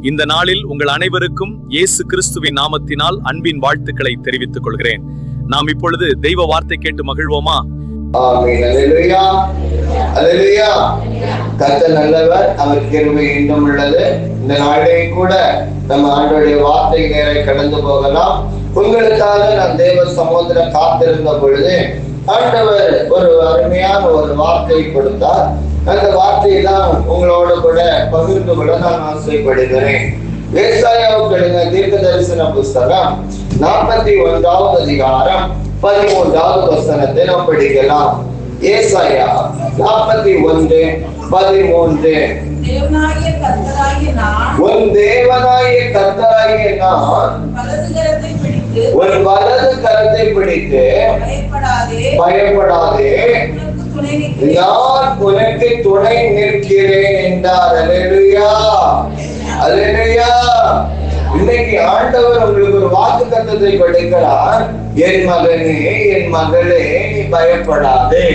இந்த நாளில் உங்கள் அனைவருக்கும் இயேசு கிறிஸ்துவின் நாமத்தினால் அன்பின் வாழ்த்துக்களை தெரிவித்துக் கொள்கிறேன். நாம் இப்பொழுது தெய்வ வார்த்தை கேட்டு மகிழ்வோமா? ஆமென். அல்லேலூயா. அல்லேலூயா. கர்த்தர் நல்லவர், அவர் கிருபை இன்னும் உள்ளது. இந்த நாளிலே கூட நம்ம ஆண்டவருடைய வார்த்தை நேரே கடந்து போகலாம். உங்களுக்காக நான் தேவ சமூகத்தில் காத்திருந்த பொழுது ஆண்டவர் ஒரு அருமையான ஒரு வார்த்தையை கொடுத்தார். அந்த வார்த்தையை தான் உங்களோட கூட பகிர்ந்து கொள்ள நான் ஆசைப்படுகிறேன். ஏசாயாவுக்கு எழுதின தீர்க்க தரிசன புஸ்தகம் 41வது அதிகாரம் 13வது வசனத்தை நாம் படிக்கலாம். ஏசாயா 41:13. உன் தேவனாகிய கர்த்தராகிய நான் உன் வலது கரத்தை பிடித்து பயப்படாதே, நான் உனக்கு துணை நிற்கிறேன் என்றார். அல்லேலூயா. அல்லேலூயா. இன்னைக்கு ஆண்டவர் உங்களுக்கு ஒரு வாக்கு தத்தத்தை கொடுக்கிறார். என் மகனே, என் மகளே, நீ பயப்படாதே,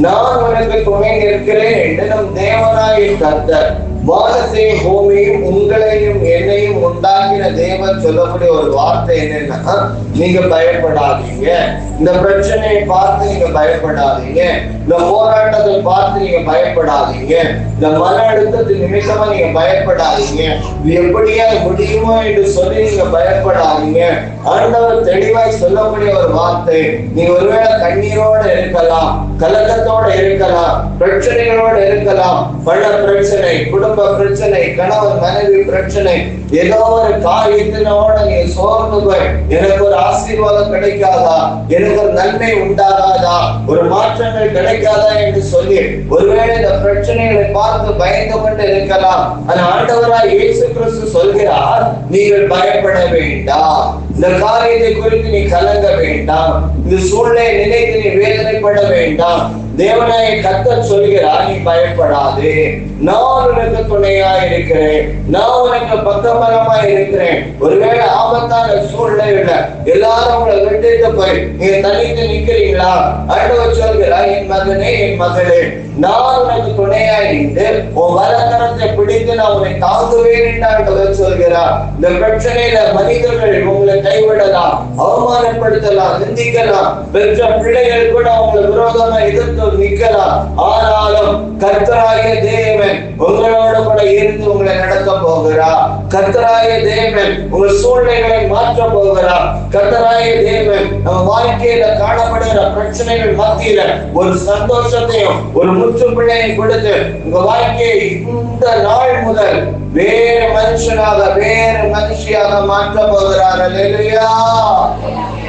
நான் உனக்கு துணை நிற்கிறேன் என்று நம் தேவனாகிய கர்த்தர், வானத்தையும் பூமியும் உங்களையும் என்னையும் உண்டாக்கின தேவன் சொல்லக்கூடிய ஒரு வார்த்தை என்னன்னா, நீங்க பயப்படாதீங்க. இந்த பிரச்சனையை பார்த்து நீங்க பயப்படாதீங்க. இந்த போராட்டத்தை பார்த்து நீங்க பயப்படாதீங்க. இந்த மன அழுத்தத்தின் நிமித்தமா நீங்க பயப்படாதீங்க. இது எப்படியா முடியுமோ என்று சொல்லி நீங்க பயப்படாதீங்க. ஆண்டவர் தெளிவாய் சொல்லக்கூடிய ஒரு வார்த்தை. நீங்க ஒருவேளை கண்ணீரோடு இருக்கலாம், கலக்கத்தோட இருக்கலாம், பிரச்சனைகளோடு இருக்கலாம். பண பிரச்சனை, குடும்ப பிரச்சனை, கணவன் மனைவி பிரச்சனை, ஏதோ ஒரு காரியத்தினோட நீங்க சோர்ந்து போய் எனக்கு ஒரு ஆசீர்வாதம் கிடைக்காதா, எனக்கு ஒரு நன்மை உண்டாகாதா, ஒரு மாற்றங்கள் கிடைக்காதா என்று சொல்லி ஒருவேளை இந்த பிரச்சனைகளை பார்த்து பயந்து கொண்டு இருக்கலாம். ஆனா ஆண்டவராய் இயேசு கிறிஸ்து சொல்கிறார், நீங்கள் பயப்பட வேண்டாம். இந்த காரியத்தை குறித்து நீ கலங்க வேண்டாம். இந்த சூழ்நிலை நினைத்து நீ வேதனைப்பட வேண்டாம். தேவனாய கர்த்தர் சொல்கிறார், நீ பயப்படாதே, நான் உனக்கு துணையா இருக்கிறேன், நான் உனக்கு பக்கபலமா இருக்கிறேன். ஒருவேளை ஆபத்தான சூழ்நிலையில எல்லாரும் உங்களை விட்டுட்டு போய் நீங்க தனித்து நிக்கிறீங்களா? ஆண்டவர் சொல்கிறார், என் மகனே, என் மகளே, நான் உனக்கு துணையா இருந்து உன் வலக்கரத்தை பிடித்து நான் உன்னை தாங்குவேன் என்று ஆண்டவர் சொல்கிறார். இந்த பிரச்சனையில மனிதர்கள் உங்களை கைவிடலாம், அவமானப்படுத்தலாம், நிந்திக்கலாம், பெற்ற பிள்ளைகள் கூட உங்களை விரோதமா எதிர்த்து நிக்கலாம். ஆனாலும் கர்த்தராகிய தேவன் உங்களோட கூட இருந்து உங்களை நடத்த போகிறார். கர்த்தராகிய தேவன் உங்கள் சூழ்நிலைகளை மாற்ற போகிறார். கர்த்தராகிய தேவன் நம்ம வாழ்க்கையில காணப்படுகிற பிரச்சனைகள் மத்தியில ஒரு சந்தோஷத்தையும் ஒரு முற்றுப்புள்ளையும் கொடுத்து உங்க வாழ்க்கையை இந்த நாள் முதல் வேறு மனுஷனாக, வேறு மனுஷியாக மாற்ற போகிறார். அல்லேலூயா.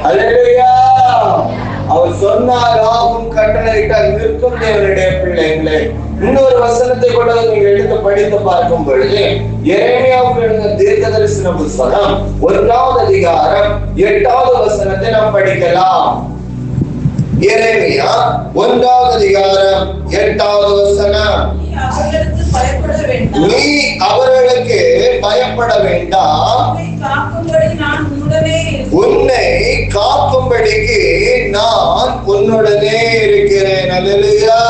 அல்லேலூயா. அவர் சொன்னார், ஆகும் கட்டளையிட்டால் நிற்கும் தேவனுடைய பிள்ளைகளே. இன்னொரு வசனத்தை கூட நீங்க எடுத்து படித்து பார்க்கும் பொழுது எரேமியாவுக்கு எழுதின தீர்க்க தரிசன புஸ்தகம் 1வது அதிகாரம் 8வது வசனத்தை நாம் படிக்கலாம். எரேமியா 1வது அதிகாரம் 8வது வசனம். நீ அவர்களுக்கு பயப்பட வேண்டாம், உன்னை காக்கும்படிக்கு நான் உன்னுடனே இருக்கிறேன். அல்லேலூயா.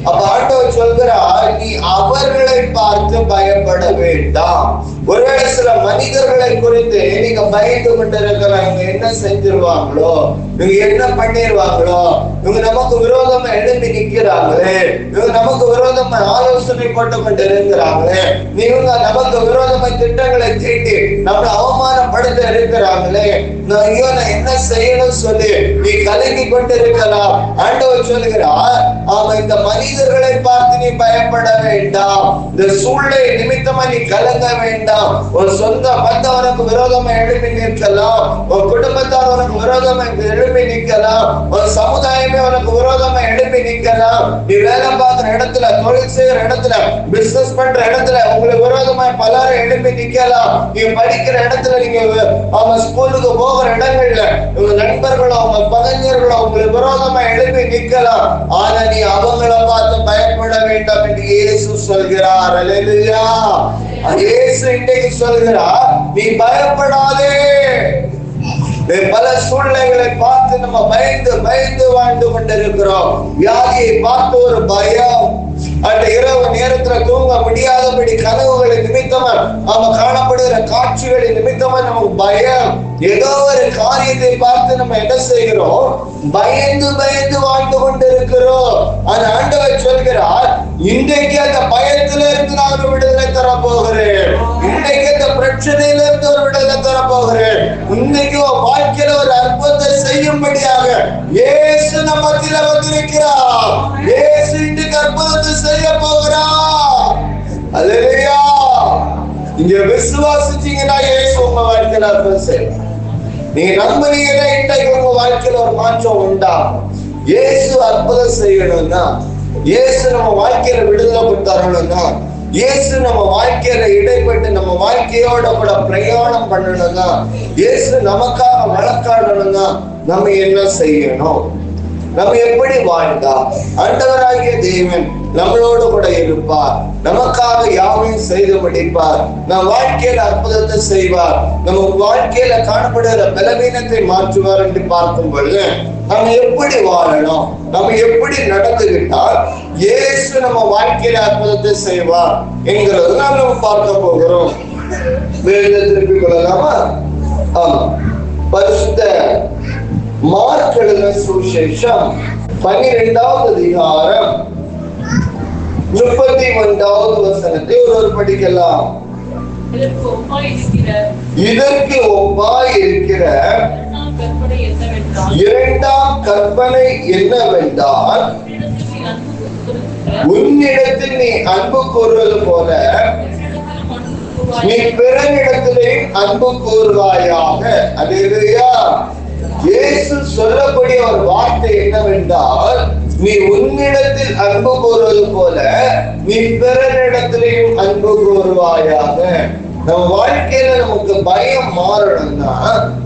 அப்ப ஆண்டவர் சொல்கிறார், நீ அவர்களை பார்த்து பயப்பட வேண்டாம். ஒருவேளை சில மனிதர்களை குறித்து நீங்க பயந்து கொண்டு இருக்கிறாங்க. இவங்க என்ன செஞ்சிருவாங்களோ, இவங்க என்ன பண்ணிருவாங்களோ, இவங்க நமக்கு விரோதமா எழுப்பி நிக்கிறாங்களே, இவங்க நமக்கு விரோதமா ஆலோசனை போட்டு கொண்டு இருக்கிறாங்களே, இவங்க நமக்கு விரோதமா திட்டங்களை தீட்டி நம்மளை அவமானப்படுத்த இருக்கிறாங்களே, ஐயோ நான் என்ன செய்யணும் சொல்லி நீ கலங்கி கொண்டு இருக்கலாம். ஆண்டவர் சொல்கிறார், ஆமா, இந்த மனிதர்களை பார்த்து நீ பயப்பட வேண்டாம். இந்த சூழ்நிலை நிமித்தமா நீ கலங்க வேண்டாம். ஒரு சொந்த பந்தவனுக்கு விரோதமா எழுப்பி நிற்கலாம், ஒரு குடும்பத்தார் உனக்கு விரோதமா எழுப்பி நிற்கலாம், ஒரு சமுதாயமே உனக்கு விரோதமா எழுப்பி நிற்கலாம். நீ வேலை பார்க்கிற இடத்துல, தொழில் செய்யற இடத்துல, பிசினஸ் பண்ற இடத்துல உங்களுக்கு விரோதமா பலரும் எழுப்பி நிற்கலாம். நீ படிக்கிற இடத்துல, நீங்க அவங்க ஸ்கூலுக்கு போகிற இடங்கள்ல உங்க நண்பர்களோ உங்க பகைஞர்களோ உங்களுக்கு விரோதமா எழுப்பி நிற்கலாம். ஆனா நீ அவங்கள பார்த்து பயப்பட வேண்டாம் என்று இயேசு சொல்கிறார். அல்லேலூயா. இயேசு இன்றைக்கு சொல்கிறார், நீ பயப்படாதே. பல சூழ்நிலைகளை பார்த்து நம்ம பயந்து பயந்து வாழ்ந்து கொண்டிருக்கிறோம். வியாதியை பார்த்து ஒரு பயம், அந்த இரவு நேரத்துல தூங்க முடியாதபடி கனவுகளின் நிமித்தமா நாம காணப்படுகிற காட்சிகளின் நிமித்தமா நமக்கு பயம், ஏதோ ஒரு காரியத்தை பார்த்து நம்ம என்ன செய்கிறோம், பயந்து பயந்து வாழ்ந்து கொண்டு இருக்கிறோம். அந்த ஆண்டவர் சொல்கிறார், இன்றைக்கு அந்த பயத்துல இருந்து நான் ஒரு விடுதலை தர போகிறேன், இன்றைக்கு அந்த பிரச்சனையில இருந்து ஒரு விடுதலை தர போகிறேன், இன்னைக்கு வாழ்க்கையில ஒரு அற்புதத்தை செய்யும்படியாக இயேசு நம்ம மத்தியில வந்திருக்கிறார். இயேசு இன்றைக்கு அற்புதத்தை செய்ய போகிறார். அல்லேலூயா. இங்க விசுவாசிச்சீங்கன்னா இயேசு உங்க வாழ்க்கையில அற்புதம் செய்வார். நீங்க நம்புறீங்கன்னா இன்றைக்கு உங்க வாழ்க்கையில ஒரு மாற்றம் உண்டாகும். இயேசு அற்புதம் செய்யணும்னா, இயேசு நம்ம வாழ்க்கையில விடுதலை தரணும்னா, இயேசு நம்ம வாழ்க்கையில இடைப்பட்டு நம்ம வாழ்க்கையோட கூட பிரயாணம் பண்ணணும்னா, இயேசு நமக்காக வழக்காடணும்னா நம்ம என்ன செய்யணும்? நம்ம எப்படி வாழ்ந்தா ஆண்டவராகிய தேவன் நம்மளோடு கூட இருப்பார், நமக்காக யாவையும் செய்து முடிப்பார், நம் வாழ்க்கையில அற்புதத்தை செய்வார், நம்ம வாழ்க்கையில காணப்படுகிற பலவீனத்தை மாற்றுவார் என்று பார்க்கும் பொழுது நம்ம எப்படி வாழணும், நம்ம எப்படி நடந்துகிட்டால் இயேசு நம்ம வாழ்க்கையில அற்புதத்தை செய்வார் என்கிறது நாம் நம்ம பார்க்க போகிறோம். திருப்பிக் கொள்ளலாமா? ஆமா. பரிசுத்த மார்க் எழுதின சுவிசேஷம் 12வது அதிகாரம் 31வது வசனத்தை ஒருவர் படிக்கலாம். இதற்கு ஒப்பாய் இருக்கிற இரண்டாம் கற்பனை என்னவென்றால், உன்னிடத்தில் நீ அன்பு கூறுவது போல நீ பிறனிடத்திலே அன்பு கூறுவாயாக. அல்லேலூயா. இயேசு சொல்லக்கூடிய ஒரு வார்த்தை என்னவென்றால், நீ உன்னிடத்தில் அன்பு கூறுவது போல நீ பிறனிடத்திலேயும் அன்பு கூறுவாயாக. நம்ம வாழ்க்கையில நமக்கு பயம் மாறணும்னா,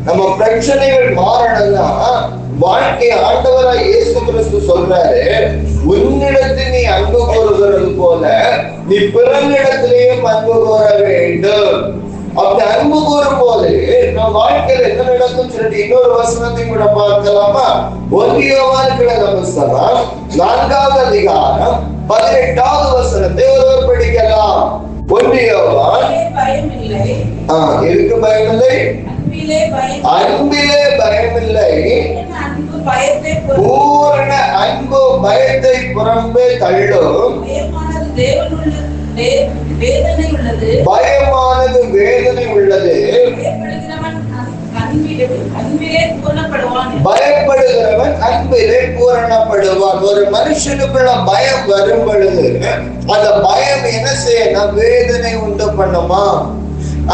நம்ம பிரச்சனைகள் மாறணும்னா, வாழ்க்கை ஆண்டவராய் இயேசு கிறிஸ்து சொல்றாரு, உன்னிடத்தில் நீ அன்பு கூறுகிறது போல நீ பிறனிடத்திலேயும் அன்பு கூற வேண்டும். அப்படி அன்பு கூறும் போது நம் வாழ்க்கையில என்ன நடக்கும் சொல்லிட்டு இன்னொரு வசனத்தை கூட பார்க்கலாமா? 1 யோவான் புத்தகம் 4வது அதிகாரம் 18வது வசனத்தை ஒருவர் படிக்கலாம். 1 யோவான். எதுக்கு பயமில்லை? அன்பிலே பயமில்லை. பூரண அன்பு பயத்தை புறம்பே தள்ளும். பயமானது வேதனை உள்ளது. பயப்படுகிறவன் அன்பிலே பூரணப்படுவான். ஒரு மனுஷனுக்குள்ள பயம் வரும் பொழுது அந்த பயம் என்ன செய்யணும்? வேதனை உண்டு பண்ணுமா?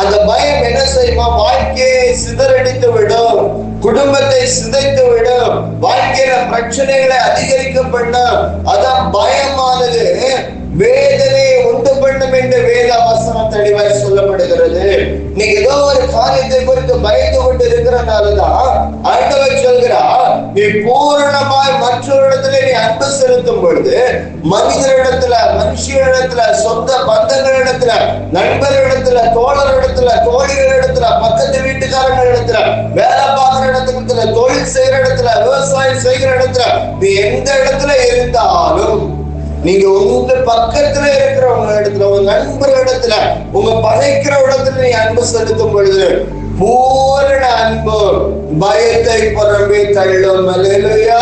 அந்த பயம் என்ன செய்யுமா? வாழ்க்கையை சிதறடித்து விடும், குடும்பத்தை சிதைத்து விடும், வாழ்க்கையில பிரச்சனைகளை அதிகரிக்கப்படும். அதான் பயமானது வேதனையை உண்டு பண்ணும் என்று வேத வசனம் தெளிவாய் சொல்லப்படுகிறது. நீ ஏதோ ஒரு காரியத்தை குறித்து பயந்து கொண்டு இருக்கிறனாலதான் ஆண்டவர் சொல்கிறார், நீ பூரணமாய் மற்றவரிடத்துல நீ அன்பு செலுத்தும் பொழுது, மனிதரிடத்துல, மனுஷியரிடத்துல, சொந்த பந்தங்களிடத்துல, நண்பர்களிடத்துல, தோழரிடத்துல, தோழிகளிடத்துல, பக்கத்து வீட்டுக்காரங்களிடத்துல, வேலை பார்க்கிற இடத்துல, தொழில் செய்கிற இடத்துல, விவசாயம் செய்கிற இடத்துல, நீ எந்த இடத்துல இருந்தாலும், நீங்க உங்க பக்கத்துல இருக்கிறவங்க இடத்துல, உங்க நண்பர் இடத்துல, உங்க பகைக்கிற இடத்துல நீ அன்பு செலுத்தும் பொழுது பூரண அன்பு பயத்தை புறம்பே தள்ளும். அல்லேலூயா.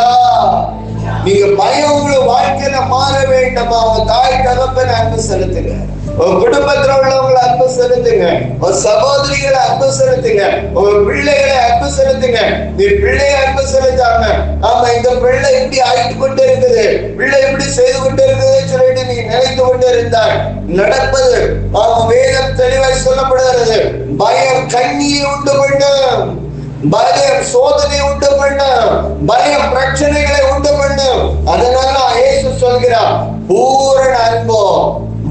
நீங்க பயம் உங்க வாழ்க்கையில மாற வேண்டாமா? உங்க தாய் தகப்பனை அன்பு செலுத்துங்க, உங்க குடும்பத்துல உள்ளவங்களை அன்பு செலுத்துங்க, உங்க சகோதரிகளை அன்பு செலுத்துங்க, உங்க பிள்ளைகளை அன்பு செலுத்துங்க. நீ பிள்ளைய அன்பு செலுத்தாம, ஆமா இந்த பிள்ளை இப்படி ஆயிட்டு கொண்டு இருக்குது, பிள்ளை இப்படி செய்து கொண்டு இருக்குது சொல்லிட்டு நீ நினைத்து கொண்டு இருந்தால் நடப்பது, வேதம் தெளிவாய் சொல்லப்படுகிறது, பயம் கண்ணியை உண்டு பண்ணும், பயம் சோதனை உண்டு பண்ணும், பயம் பிரச்சனைகளை உண்டு பண்ணும். அதனால இயேசு சொல்கிறார், பூரண அன்போ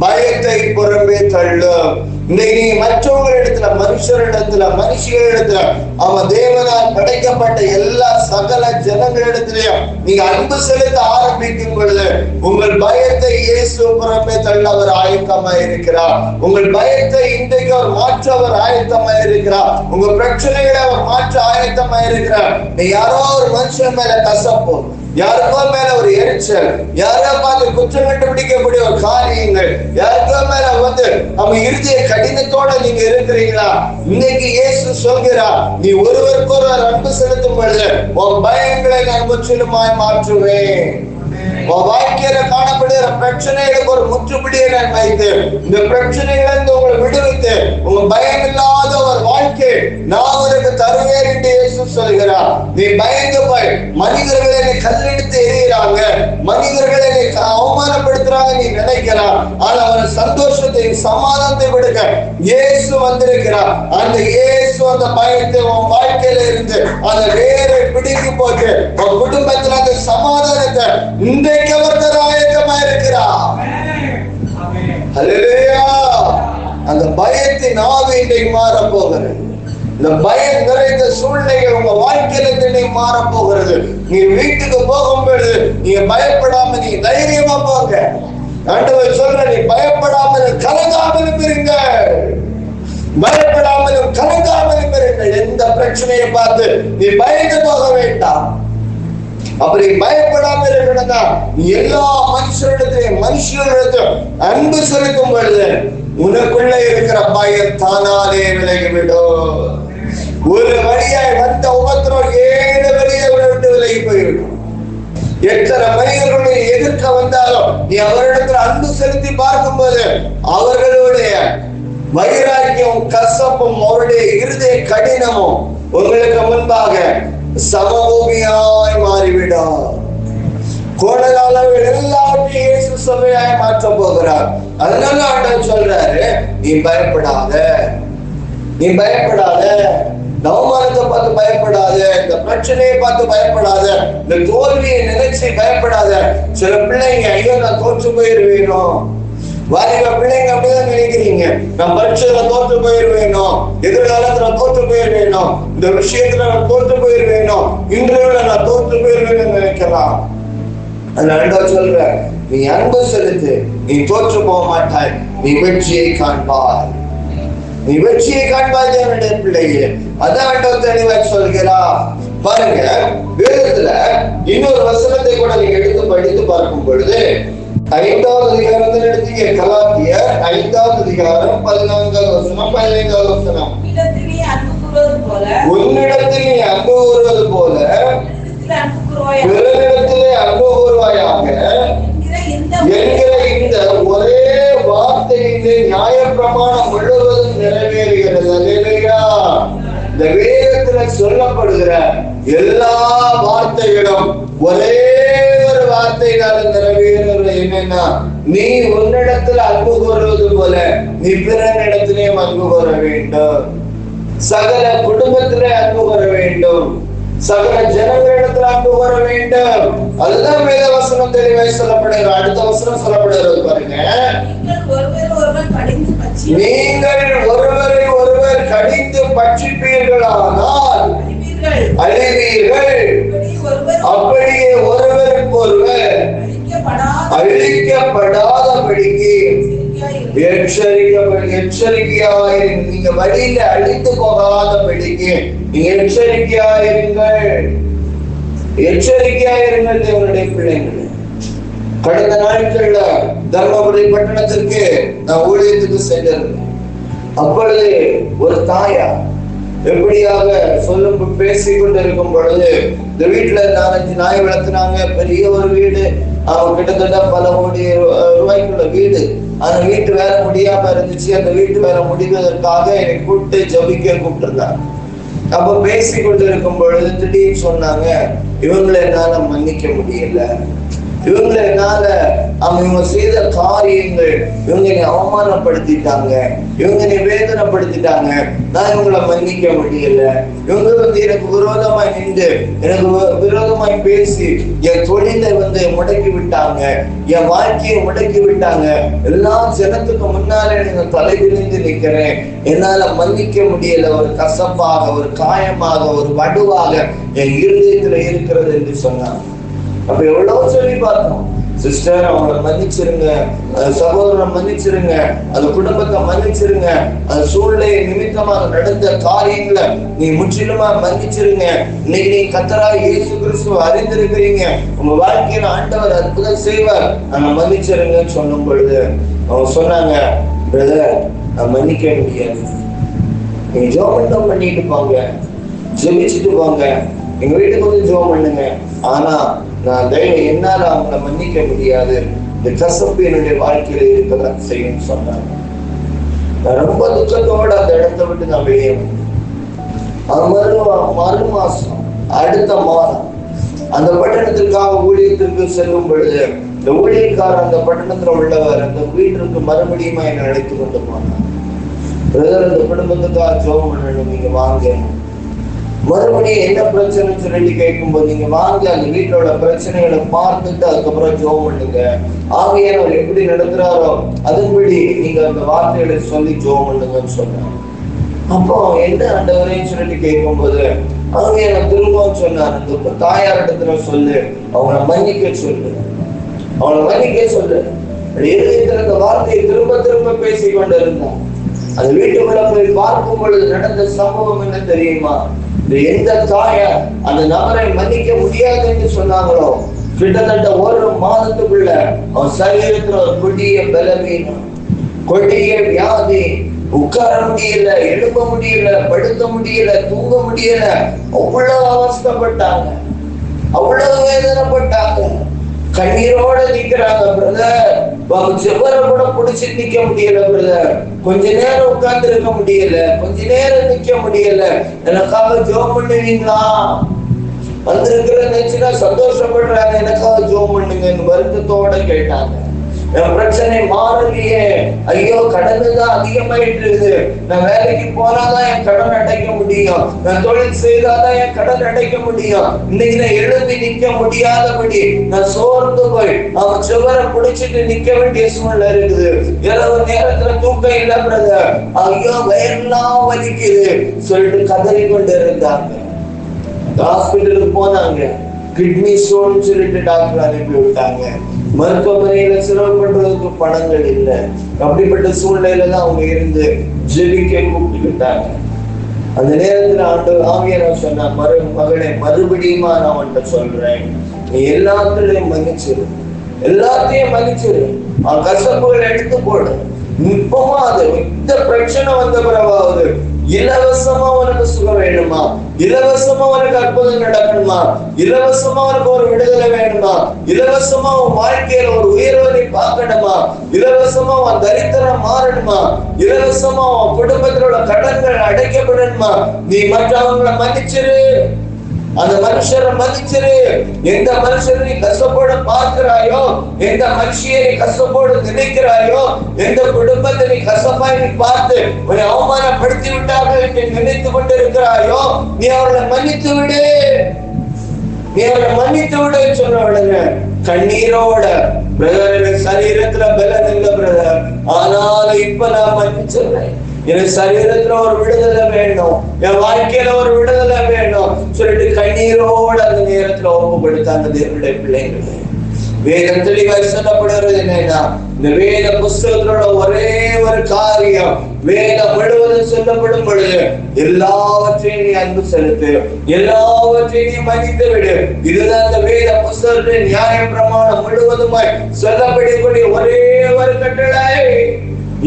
பயத்தை புறம்பே தள்ளும். இன்னைக்கு நீங்க மற்றவங்களிடத்துல, மனுஷர்களிடத்துல, அவன் தேவனால் படைக்கப்பட்ட எல்லா சகல ஜனங்களிடத்திலையும் நீங்க அன்பு செலுத்த ஆரம்பிக்கும் பொழுது உங்கள் பயத்தை இயேசு புறமே தள்ள அவர் ஆயத்தமாய் இருக்கிறார். உங்கள் பயத்தை இன்றைக்கு அவர் மாற்ற அவர் ஆயத்தமாய் இருக்கிறார். உங்க பிரச்சனைகளை அவர் மாற்ற ஆயத்தமாய் இருக்கிறார். நீ யாரோ ஒரு மனுஷன் மேல கசப்போ, யாருக்கோ மேல ஒரு எரிச்சல், யாரோ பார்த்து குற்றம் கண்டுபிடிக்கக்கூடிய ஒரு காரியங்கள், யாருக்கோ மேல நம்ம இறுதிய கடினத்தோட நீங்க இருக்கிறீங்களா? இன்னைக்கு இயேசு சொல்கிறார், நீ ஒருவருக்கு ஒருவர் அன்பு செலுத்தும் பொழுது உன் பயங்களை நான் முற்றிலுமாய் மாற்றுவேன். உன் வாழ்க்கையில காணப்படுகிற பிரச்சனைகளுக்கு ஒரு முற்றுப்புள்ளியை நான் வைத்து இந்த பிரச்சனைகளிலிருந்து உங்களை விடுவித்து உங்க பயம் இல்லாத ஒரு வாழ்க்கை நான் உனக்கு தருவேன் என்று இயேசு சொல்கிறார். நீ பயந்து போய் மனிதர்கள் என்னை கல்லெடுத்து எறிகிறாங்க, மனிதர்கள் என்னை அவமானப்படுத்துறாங்க நீ நினைக்கிறார். ஆனா அவன் சந்தோஷத்தை சமாதானத்தை கொடுக்க இயேசு வந்திருக்கிறார். அந்த இயேசு அந்த பயத்தை உன் வாழ்க்கையில இருந்து அந்த வேரை பிடிக்கு போட்டு உன் குடும்பத்தில் அந்த சமாதானத்தை இன்றைக்கு அவர் தர ஆயத்தமா இருக்கிறார். ஹல்லேலூயா. அந்த பயத்தின் ஆவி இன்றைக்கு மாற போகிறது. இந்த பயம் நிறைந்த சூழ்நிலைகள் உங்க வாழ்க்கையில இன்னைக்கு மாற போகிறது. நீ வீட்டுக்கு போகும்போது நீங்க பயப்படாம நீ தைரியமா போங்க. ஆண்டவர் சொல்ற, நீ பயப்படாமலும் கலங்காமலும் இருங்க, பயப்படாமலும் கலங்காமலும் இருங்க. எந்த பிரச்சனையை பார்த்து நீ பயந்து போக வேண்டாம். அப்படி பயப்படாம இருக்கணும்னா நீ எல்லா மனுஷர்களிடத்திலும் அன்பு செலுத்தும் பொழுது உனக்குள்ள இருக்கிற பயம் தானாலே விலகிவிடும். ஒரு வழியாய் வந்த உபத்திரம் 7 வழியை விட்டு விலகி போய்விடும். எத்தனை மனிதர்களை எதிர்க்க வந்தாலும் நீ அவரிடத்தில் அன்பு செலுத்தி பார்க்கும் போது அவர்களுடைய வைராக்கியம், கசப்பும், அவருடைய இருதய கடினமும் உங்களுக்கு முன்பாக சமபூமியாய் மாறிவிடும். கோணகாலங்கள் எல்லாவற்றையும் இயேசு சபையாய் மாற்ற போகிறார். அதனால ஆண்டவர் சொல்றாரு, நீ பயப்படாத, நீ பயப்படாத, அவமானத்தை பார்த்து பயப்படாத, இந்த பிரச்சனையை பார்த்து பயப்படாத, இந்த தோல்வியை நினைச்சு பயப்படாத. சில பிள்ளைங்க, ஐயோ நான் தோற்று போயிருவேனோ, வாலிப பிள்ளைங்க அப்படிதான் நினைக்கிறீங்க, நான் பரீட்சையில தோற்று போயிருவேனோ, எதிர்காலத்துல தோற்று போயிருவேனோ, இந்த விஷயத்துல நான் தோற்று போயிருவேனோ, இன்றைய நான் தோற்று போயிருவேன்னு நினைக்கலாம். அதனால சொல்ற, நீ அன்பு செலுத்து, நீ தோற்று போக மாட்டாய், நீ வெற்றியை காண்பாய், நீ வெற்றியை காண்பாய் என்னுடைய பிள்ளையே. அதான் தெளிவாய் சொல்கிறா. பாருங்க, வேதத்துல இன்னொரு வசனத்தை கூட நீங்க எடுத்து படித்து பார்க்கும் பொழுது 5வது அதிகாரத்தில் எடுத்தீங்க, கலாத்தியர் 5வது அதிகாரம் 14வது வசனம் 15வது வசனம். உன்னிடத்தில் நீ அன்பு கூறுவது போல பிறரிடத்திலே அன்பு கூறுவாயாக என்கிற இந்த ஒரே வார்த்தையிலே நியாயப்பிரமாணம் முழுவதும் நிறைவேறுகிறது. அல்லேலூயா. இந்த வேதத்துல சொல்லப்படுகிற எல்லா வார்த்தைகளும் ஒரே ஒரு வார்த்தையினால நிறைவேறுகிறது. என்னன்னா, நீ உன்னிடத்துல அன்பு கூறுவது போல நீ பிறனிடத்திலே அன்பு கூற வேண்டும், சகல குடும்பத்திலே அன்பு கூற வேண்டும், சகல ஜனங்களிடத்தில் அன்பு கூற வேண்டும். அதுதான் வேத வசனம் தெளிவாய் சொல்லப்படுகிறது. அடுத்த வசனம் சொல்லப்படுகிறது பாருங்க, நீங்கள் ஒருவரை ஒருவர் கடிந்து பட்சிப்பீர்களானால் அழிவீர்கள், அப்படியே ஒருவருக்கு ஒருவர் அழிக்கப்படாதபடிக்கு எச்சரிக்கையாயிருங்க. நீங்க வழியில அழித்து போகாதபடிக்கு நீங்க எச்சரிக்கையாயிருங்கள், எச்சரிக்கையாயிருங்கள் தேவனுடைய பிள்ளைகள். கடந்த நாட்கள்ல தர்மபுரி பட்டணத்திற்கு நான் ஊழியத்துக்கு சென்றிருந்தேன். அப்பொழுது ஒரு தாயா எப்படியாக சொல்லும் பேசிக் கொண்டு இருக்கும் பொழுது, இந்த வீட்டுல 4-5 நாய் வளர்த்துனாங்க. பெரிய ஒரு வீடு, அவங்க கிட்டத்தட்ட பல கோடி ரூபாய்க்குள்ள வீடு. அந்த வீட்டு வேலை முடியாம இருந்துச்சு. அந்த வீட்டு வேலை முடிவதற்காக என்னை கூப்பிட்டு ஜபிக்க கூப்பிட்டுருந்தாங்க. அப்ப பேசி கொண்டு இருக்கும் பொழுது திடீர்னு சொன்னாங்க, இவங்களை என்னால மன்னிக்க முடியல, இவங்களால இவங்க செய்த காரியங்கள் இவங்க அவமானப்படுத்திட்டாங்க, இவங்க வேதனைப்படுத்திட்டாங்க, நான் இவங்களை மன்னிக்க முடியல. இவங்க எனக்கு விரோதமாய் நின்று எனக்கு விரோதமாய் பேசி என் தொழிலை முடக்கி விட்டாங்க, என் வாழ்க்கையை முடக்கி விட்டாங்க. எல்லா ஜனத்துக்கு முன்னால நீங்க தலைவிரிந்து நிக்கிறேன், என்னால மன்னிக்க முடியல. ஒரு கசப்பாக, ஒரு காயமாக, ஒரு வடுவாக என் இருதயத்துல இருக்கிறது என்று சொன்னாங்க. அப்ப எவ்வளவு சொல்லி பார்த்தோம், சிஸ்டர் அவங்களை மன்னிச்சிருங்க, சகோதரனை மன்னிச்சிருங்க, அந்த குடும்பத்தை மன்னிச்சிருங்க, அந்த சூழ்நிலை நிமித்தமாக நடந்த காரியங்களை நீ முற்றிலுமா மன்னிச்சிருங்க. இன்னைக்கு நீ கர்த்தராகிய இயேசு கிறிஸ்துவை அறிந்திருக்கிறீங்க, உங்க வாழ்க்கையில ஆண்டவர் அற்புதம் செய்வார், நாங்க மன்னிச்சிருங்கன்னு சொல்லும் பொழுது அவங்க சொன்னாங்க, பிரதர் நான் மன்னிக்க முடியாது, நீங்க ஜெபம் பண்ணிட்டு போங்க, ஜெபிச்சுட்டு போங்க, எங்க வீட்டுக்கு வந்து ஜெபம் பண்ணுங்க, ஆனா நான் என்னால அவங்களை மன்னிக்க முடியாது, இந்த கசப்பு என்னுடைய வாழ்க்கையில இருக்கதான் செய்யும் சொன்னாங்க. நான் ரொம்ப துக்கத்தோட அந்த இடத்தை விட்டு நான் வெளியே மறு மாசம் அடுத்த மாதம் அந்த பட்டணத்திற்காக ஊழியத்திற்கு செல்லும் பொழுது இந்த ஊழியக்காரர் அந்த பட்டணத்துல உள்ளவர் அந்த வீட்டிற்கு மறுபடியும் என்னை அழைத்து கொண்டு போனார். பிரதர் அந்த குடும்பத்துக்காக ஜெபம் பண்ணணும், நீங்க வாங்க. மறுபடியும் என்ன பிரச்சனைன்னு சொல்லி கேட்கும் போது நீங்க வாங்க, அந்த வீட்டோட பிரச்சனைகளை பார்த்துட்டு அதுக்கப்புறம் ஜெபம் பண்ணுங்க, ஆவியானவர் எப்படி நடத்துறாரோ அதன்படி நீங்க அந்த வார்த்தைகளை சொல்லி ஜெபம் பண்ணுங்கன்னு சொன்னாங்க. அப்போ என்ன ஆண்டவரேன்னு சொல்லிட்டு கேட்கும் போது ஆவியானவர் திரும்பவும் சொன்னார், அந்த தாயார் இடத்துல சொல்லு, அவங்களை மன்னிக்க சொல்லு, அவங்களை மன்னிக்க சொல்லு. இருதயத்துல அந்த வார்த்தையை திரும்ப திரும்ப பேசி கொண்டு இருந்தான். அந்த வீட்டுக்குள்ள போய் பார்க்கும் பொழுது நடந்த சம்பவம் என்ன தெரியுமா, எந்த தாயார் அந்த நபரை மன்னிக்க முடியாது என்று சொன்னாங்களோ கிட்டத்தட்ட ஒரு மாதத்துக்குள்ள அவன் சரீரத்துல ஒரு கொடிய பலவீனம், கொடிய வியாதி, உட்கார முடியல, எழுப்ப முடியல, படுக்க முடியல, தூங்க முடியல, அவ்வளவு அவஸ்தைப்பட்டாங்க, அவ்வளவு வேதனைப்பட்டாங்க, கண்ணீரோட நிக்கிறாங்க. பிரதர் செவ்வரை கூட புடிச்சு நிக்க முடியல, பிரதர் கொஞ்ச நேரம் உட்கார்ந்து இருக்க முடியல, கொஞ்ச நேரம் நிக்க முடியல, எனக்காக ஜெபம் பண்ணுவீங்களா, வந்திருக்கிற நினைச்சுன்னா சந்தோஷப்படுறாங்க, எனக்காக ஜெபம் பண்ணுங்கன்னு வருத்தத்தோட கேட்டாங்க. என் பிரச்சனை மாறலையே, ஐயோ கடன்தான் அதிகமாயிட்டு இருக்குது, நான் வேலைக்கு போனாதான் என் கடன் அடைக்க முடியும், நான் தொழில் செய்தாதான் என் கடன் அடைக்க முடியும், இன்னைக்கு நான் எழுதி நிக்க முடியாதபடி நான் சோர்ந்து போய் அவன் சுவரை புடிச்சிட்டு நிக்க வேண்டிய சூழ்நிலை இருக்குது, இரவு நேரத்துல தூக்கம் இல்ல பிரதர், ஐயோ வயல்லாம் வலிக்குது சொல்லிட்டு கதறி கொண்டு இருந்தாங்க. ஹாஸ்பிட்டலுக்கு போனாங்க, கிட்னி ஸ்டோன் சொல்லிட்டு டாக்டர் அனுப்பி விட்டாங்க, மருத்துவமனையில செலவு பண்றதுக்கு பணங்கள் இல்லை, அப்படிப்பட்ட சூழ்நிலையில தான் அவங்க இருந்து ஜெபிக்க கூப்பிட்டுக்கிட்டாங்க. அந்த நேரத்துல ஆவியானவர் சொன்னா, மகனே மறுபடியுமா நான் உன்கிட்ட சொல்றேன், நீ எல்லாத்துலயும் மன்னிச்சிரு, எல்லாத்தையும் மன்னிச்சிரு, கசப்புகளை எடுத்து போடு, இப்பமா அது இந்த பிரச்சனை வந்த பிறவாவது இலவசமா உனக்கு சுகம் வேணுமா, இலவசமா உனக்கு அற்புதம் நடக்கணுமா, இலவசமா உனக்கு ஒரு விடுதலை வேணுமா, இலவசமா உன் வாழ்க்கையில ஒரு உயர்வை பார்க்கணுமா, இலவசமா உன் தரித்திரம் மாறணுமா, இலவசமா உன் குடும்பத்திலோட கடன்கள் அடைக்கப்படணுமா, நீ மற்றவங்களை மன்னிச்சிரு, அந்த மனுஷரை மன்னிச்சிரு. எந்த மனுஷரை நீ கஷ்டப்போட பார்க்கிறாயோ, எந்த மனுஷியை நீ கஷ்டப்போடு நினைக்கிறாயோ, எந்த குடும்பத்தை நீ கஷ்டமாய் நீ பார்த்து உன்னை அவமானப்படுத்தி விட்டார்கள் என்று நினைத்து கொண்டு இருக்கிறாயோ, நீ அவர்களை மன்னித்து விடு, நீ அவர்களை மன்னித்து விடு சொன்ன உடனே கண்ணீரோட, பிரதர் சரீரத்துல பலன் இல்லை பிரதர், ஆனாலும் இப்ப நான் மன்னிச்சிடுறேன், எனக்கு சரீரத்துல ஒரு விடுதலை வேணும், என் வாழ்க்கையில ஒரு விடுதலை வேணும் சொல்லிட்டு கண்ணீரோடு அந்த நேரத்துல ஒப்புப்படுத்தாங்க தேவனுடைய பிள்ளைகள். வேதம் தெளிவாய் சொல்லப்படுறது என்னன்னா, இந்த வேத புஸ்தகத்தோட ஒரே ஒரு காரியம், வேதம் முழுவதும் சொல்லப்படும் பொழுது எல்லாவற்றையும் நீ அன்பு செலுத்து, எல்லாவற்றையும் நீ மதித்து விடு. இதுதான் இந்த வேத புஸ்தகத்தின் நியாய பிரமாணம் முழுவதுமாய் சொல்லப்படக்கூடிய ஒரே ஒரு கட்டளை.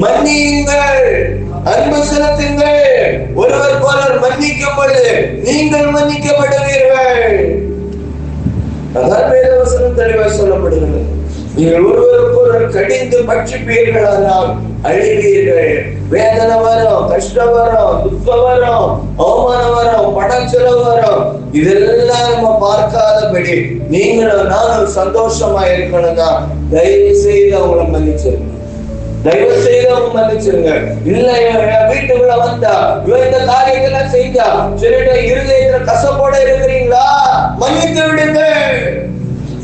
மன்னியுங்கள், அன்பு செலுத்துங்கள், ஒருவர் போலர் மன்னிக்கும் பொழுது நீங்கள் மன்னிக்கப்படுவீர்கள். அதான் வேதவசனம் தெளிவாய் சொல்லப்படுகிறது. நீங்கள் ஒருவருக்கு ஒருவர் கடிந்து பட்சிப்பீர்களானால் அழிவீர்கள். வேதனை வரும், கஷ்டம் வரும், துக்கம் வரும், அவமானம் வரும், பணம் செலவு வரும். இதெல்லாம் நம்ம பார்க்காதபடி நீங்களும் நானும் சந்தோஷமா இருக்கணும்னா தயவு செய்து அவங்கள மன்னிச்சிருங்க. தயவு செய்து அவங்க மன்னிச்சிருங்க. இல்ல வீட்டுக்குள்ள வந்தா இவன் இந்த காரியங்களை செஞ்சா சொல்லிட்டு இருதயத்துல கசப்போட இருக்கிறீங்களா, மன்னித்து விடுங்க.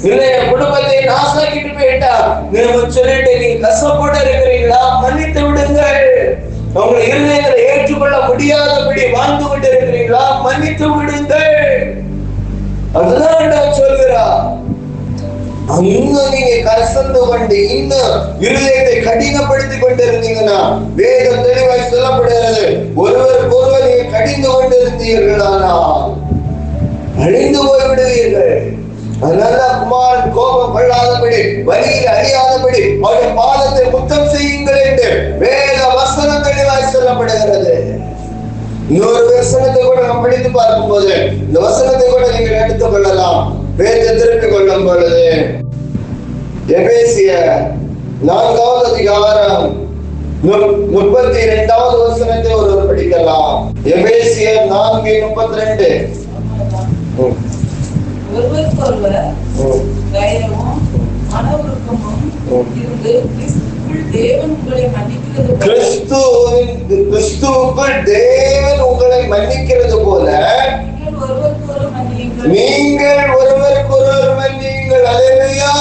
இல்ல என் குடும்பத்தை நாசாக்கிட்டு போயிட்டா சொல்லிட்டு நீங்க கசப்போட இருக்கிறீங்களா, மன்னித்து விடுங்க. உங்களை இருதயங்களை ஏற்றுக்கொள்ள முடியாதபடி வாழ்ந்து கொண்டு இருக்கிறீங்களா, மன்னித்து விடுங்க. அதுதான் சொல்கிறா. இன்னும் நீங்க கசந்து கொண்டு இன்னும் இருதயத்தை கடினப்படுத்திக் கொண்டிருந்தீங்கன்னா வேதம் தெளிவாய் சொல்லப்படுகிறது, ஒருவருக்கு ஒருவர் நீங்க கடிந்து கொண்டிருந்தீர்களானால் அழிந்து போய்விடுவீர்கள். அதனால குமாரன் கோபம் கொள்ளாதபடி வழியில் அறியாதபடி அவருடைய பாதத்தை முத்தம் செய்யுங்கள் என்று வேத வசனம் தெளிவாய் சொல்லப்படுகிறது. இன்னொரு வசனத்தை கூட நாம் படித்து பார்க்கும் போது இந்த வசனத்தை கூட நீங்கள் எடுத்துக் கொள்ளலாம். வேதத்தை திருப்பிக் கொள்ளும் பொழுது எபேசியர் 4வது அதிகாரம் 32வது வசனத்தை ஒருவர் படிக்கலாம். எபேசியர் 4:32. ஒருவருக்கொருவர் தைரியமும் மனவுருக்கமும் இருந்து கிறிஸ்துவுக்குள் தேவன் உங்களை மன்னிக்கிறது போல நீங்கள் ஒருவருக்கொருவர் மன்னியுங்கள். அல்லேலூயா.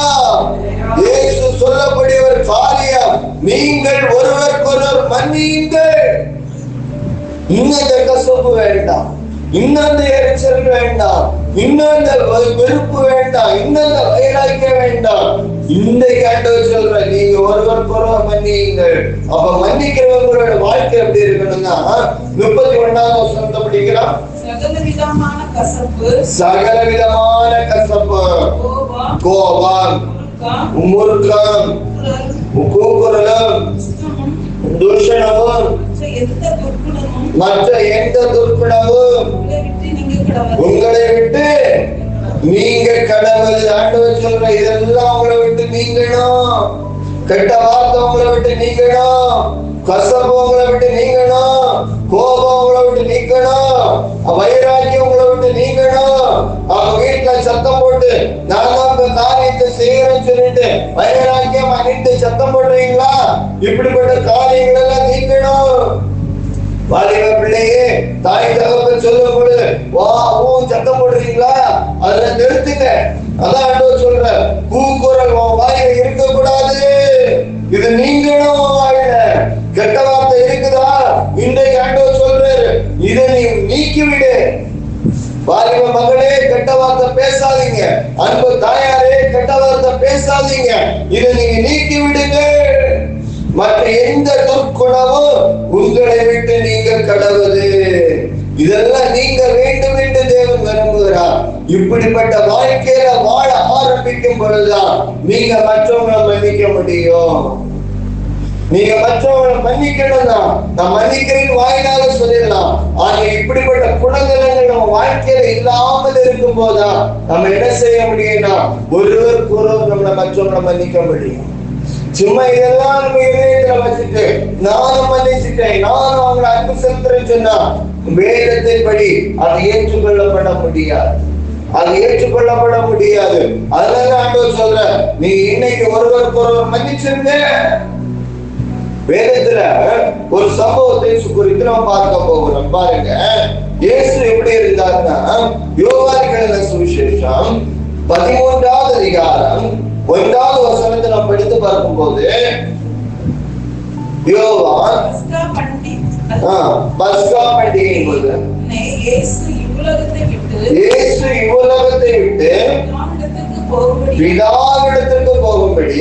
இயேசு சொல்லக்கூடிய ஒரு காரியம், நீங்கள் ஒருவருக்கொருவர் மன்னியுங்கள். இன்னும் கசப்பு வேண்டாம், இன்னொரு எரிச்சல் வேண்டாம், இன்னொரு வெறுப்பு வேண்டாம், இன்னொரு வைராக்கியம் வேண்டாம். இன்றைக்கு ஆண்டவர் சொல்ற நீங்க ஒருவருக்கொருவர் மன்னியுங்கள். அப்ப மன்னிக்கிறவங்களோட வாழ்க்கை எப்படி இருக்கணும்னா 31வது வசனத்தை படிக்கலாம். சகலவிதமான கசப்பு, கோபம், முறுக்கம், கூக்குரலும், தூஷணமும், மற்ற எந்த துர்க்குணமும் உங்களை விட்டு நீங்க கடவுள். ஆண்டவர் சொல்ற இதெல்லாம் உங்களை விட்டு நீங்கணும். கெட்ட வார்த்தை உங்களை விட்டு நீங்கணும், கசப்பு உங்களை விட்டு நீங்கணும், கோபம் உங்களை விட்டு நீக்கணும், வைராக்கியம் உங்களை விட்டு நீங்கணும். அவங்க வீட்டுல சத்தம் போட்டு நான் தான் காரியத்தை செய்யறேன்னு சொல்லிட்டு வைராக்கியம் அணிந்து சத்தம் போடுறீங்களா? இப்படிப்பட்ட காரியங்கள் எல்லாம் நீக்கணும். வாலிப பிள்ளையே, தாய் தகப்பன் சொல்லும் பொழுது வா சத்தம் போடுறீங்களா, அதுல நிறுத்துங்க. அதான் ஆண்டவர் சொல்ற கூக்குரல் வாயில இருக்கக்கூடாது. இது நீங்களும் வாயில கெட்ட வார்த்தை இருக்குதா, இன்றைக்கு ஆண்டவர் சொல்றாரு இதை நீ நீக்கிவிடு. வாலிப மகளே, கெட்ட வார்த்தை பேசாதீங்க. அன்பு தாயாரே, கெட்ட வார்த்தை பேசாதீங்க. இதை நீங்க நீக்கி விடுங்க. மற்ற எந்த துர்க்குணமும் உங்களை விட்டு நீங்க கடவுது. இதெல்லாம் நீங்க வேண்டும் என்று தேவன் விரும்புகிறார். இப்படிப்பட்ட வாழ்க்கையில வாழ ஆரம்பிக்கும் பொழுதுதான் நீங்க மற்றவங்களை மன்னிக்க முடியும். நீங்க மற்றவங்களை மன்னிக்கணும்னா நான் மன்னிக்கிறேன் வாயினால சொல்லிடலாம். ஆனா இப்படிப்பட்ட குணநலங்கள் நம்ம வாழ்க்கையில இல்லாமல் இருக்கும் போதா நம்ம என்ன செய்ய முடியும்னா ஒருவருக்கு ஒருவர் நம்மளை மற்றவங்களை மன்னிக்க முடியும். சும்மா இதெல்லாம் நம்ம இதயத்துல வச்சுட்டு நானும் மன்னிச்சுட்டேன், நானும் அவங்களை அன்பு செலுத்துறேன்னு சொன்னா வேதத்தின் படி அது ஏற்றுக்கொள்ளப்பட முடியாது. அது ஏற்றுக்கொள்ளப்பட முடியாது. அதனால ஆண்டவர் சொல்ற நீ இன்னைக்கு ஒருவருக்கு ஒருவர் மன்னிச்சிருங்க. வேதத்துல ஒரு சம்பவத்தை குறித்து நாம் பார்க்க போகிறோம். பாருங்க, இயேசு எப்படி இருந்தாருன்னா யோவான் எழுதின சுவிசேஷம் 13வது அதிகாரம் 1வது வசனத்தை நாம் படித்து பார்க்கும் போது யோவான் பஸ்கா பண்டிகை போது இயேசு இவ்வுலகத்தை விட்டு பிதாவிடத்திற்கு போகும்படி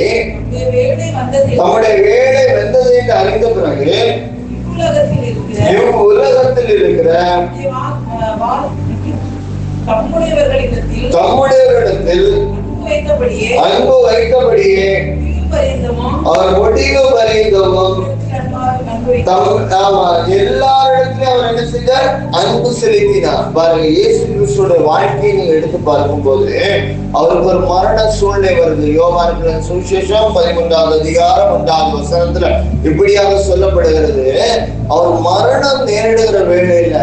தம்முடைய வேலை வந்தது என்று அறிந்த பிறகு இவ்வுலகத்தில் இருக்கிற தம்முடையவரிடத்தில் அன்பு வைத்தபடியே அவர் முடிவு பரிந்தமும் எல்லாரிடத்திலும் அவர் என்ன செஞ்சார்? அன்பு செலுத்தினார். பாருங்க, இயேசு கிறிஸ்துவோட வாழ்க்கையை நீங்க எடுத்து பார்க்கும் போது அவருக்கு ஒரு மரண சூழ்நிலை வருது. யோவான் சுவிசேஷம் 13வது அதிகாரம் 1வது வசனத்துல இப்படியாக சொல்லப்படுகிறது. அவர் மரணம் நேரிடுகிற வேளையில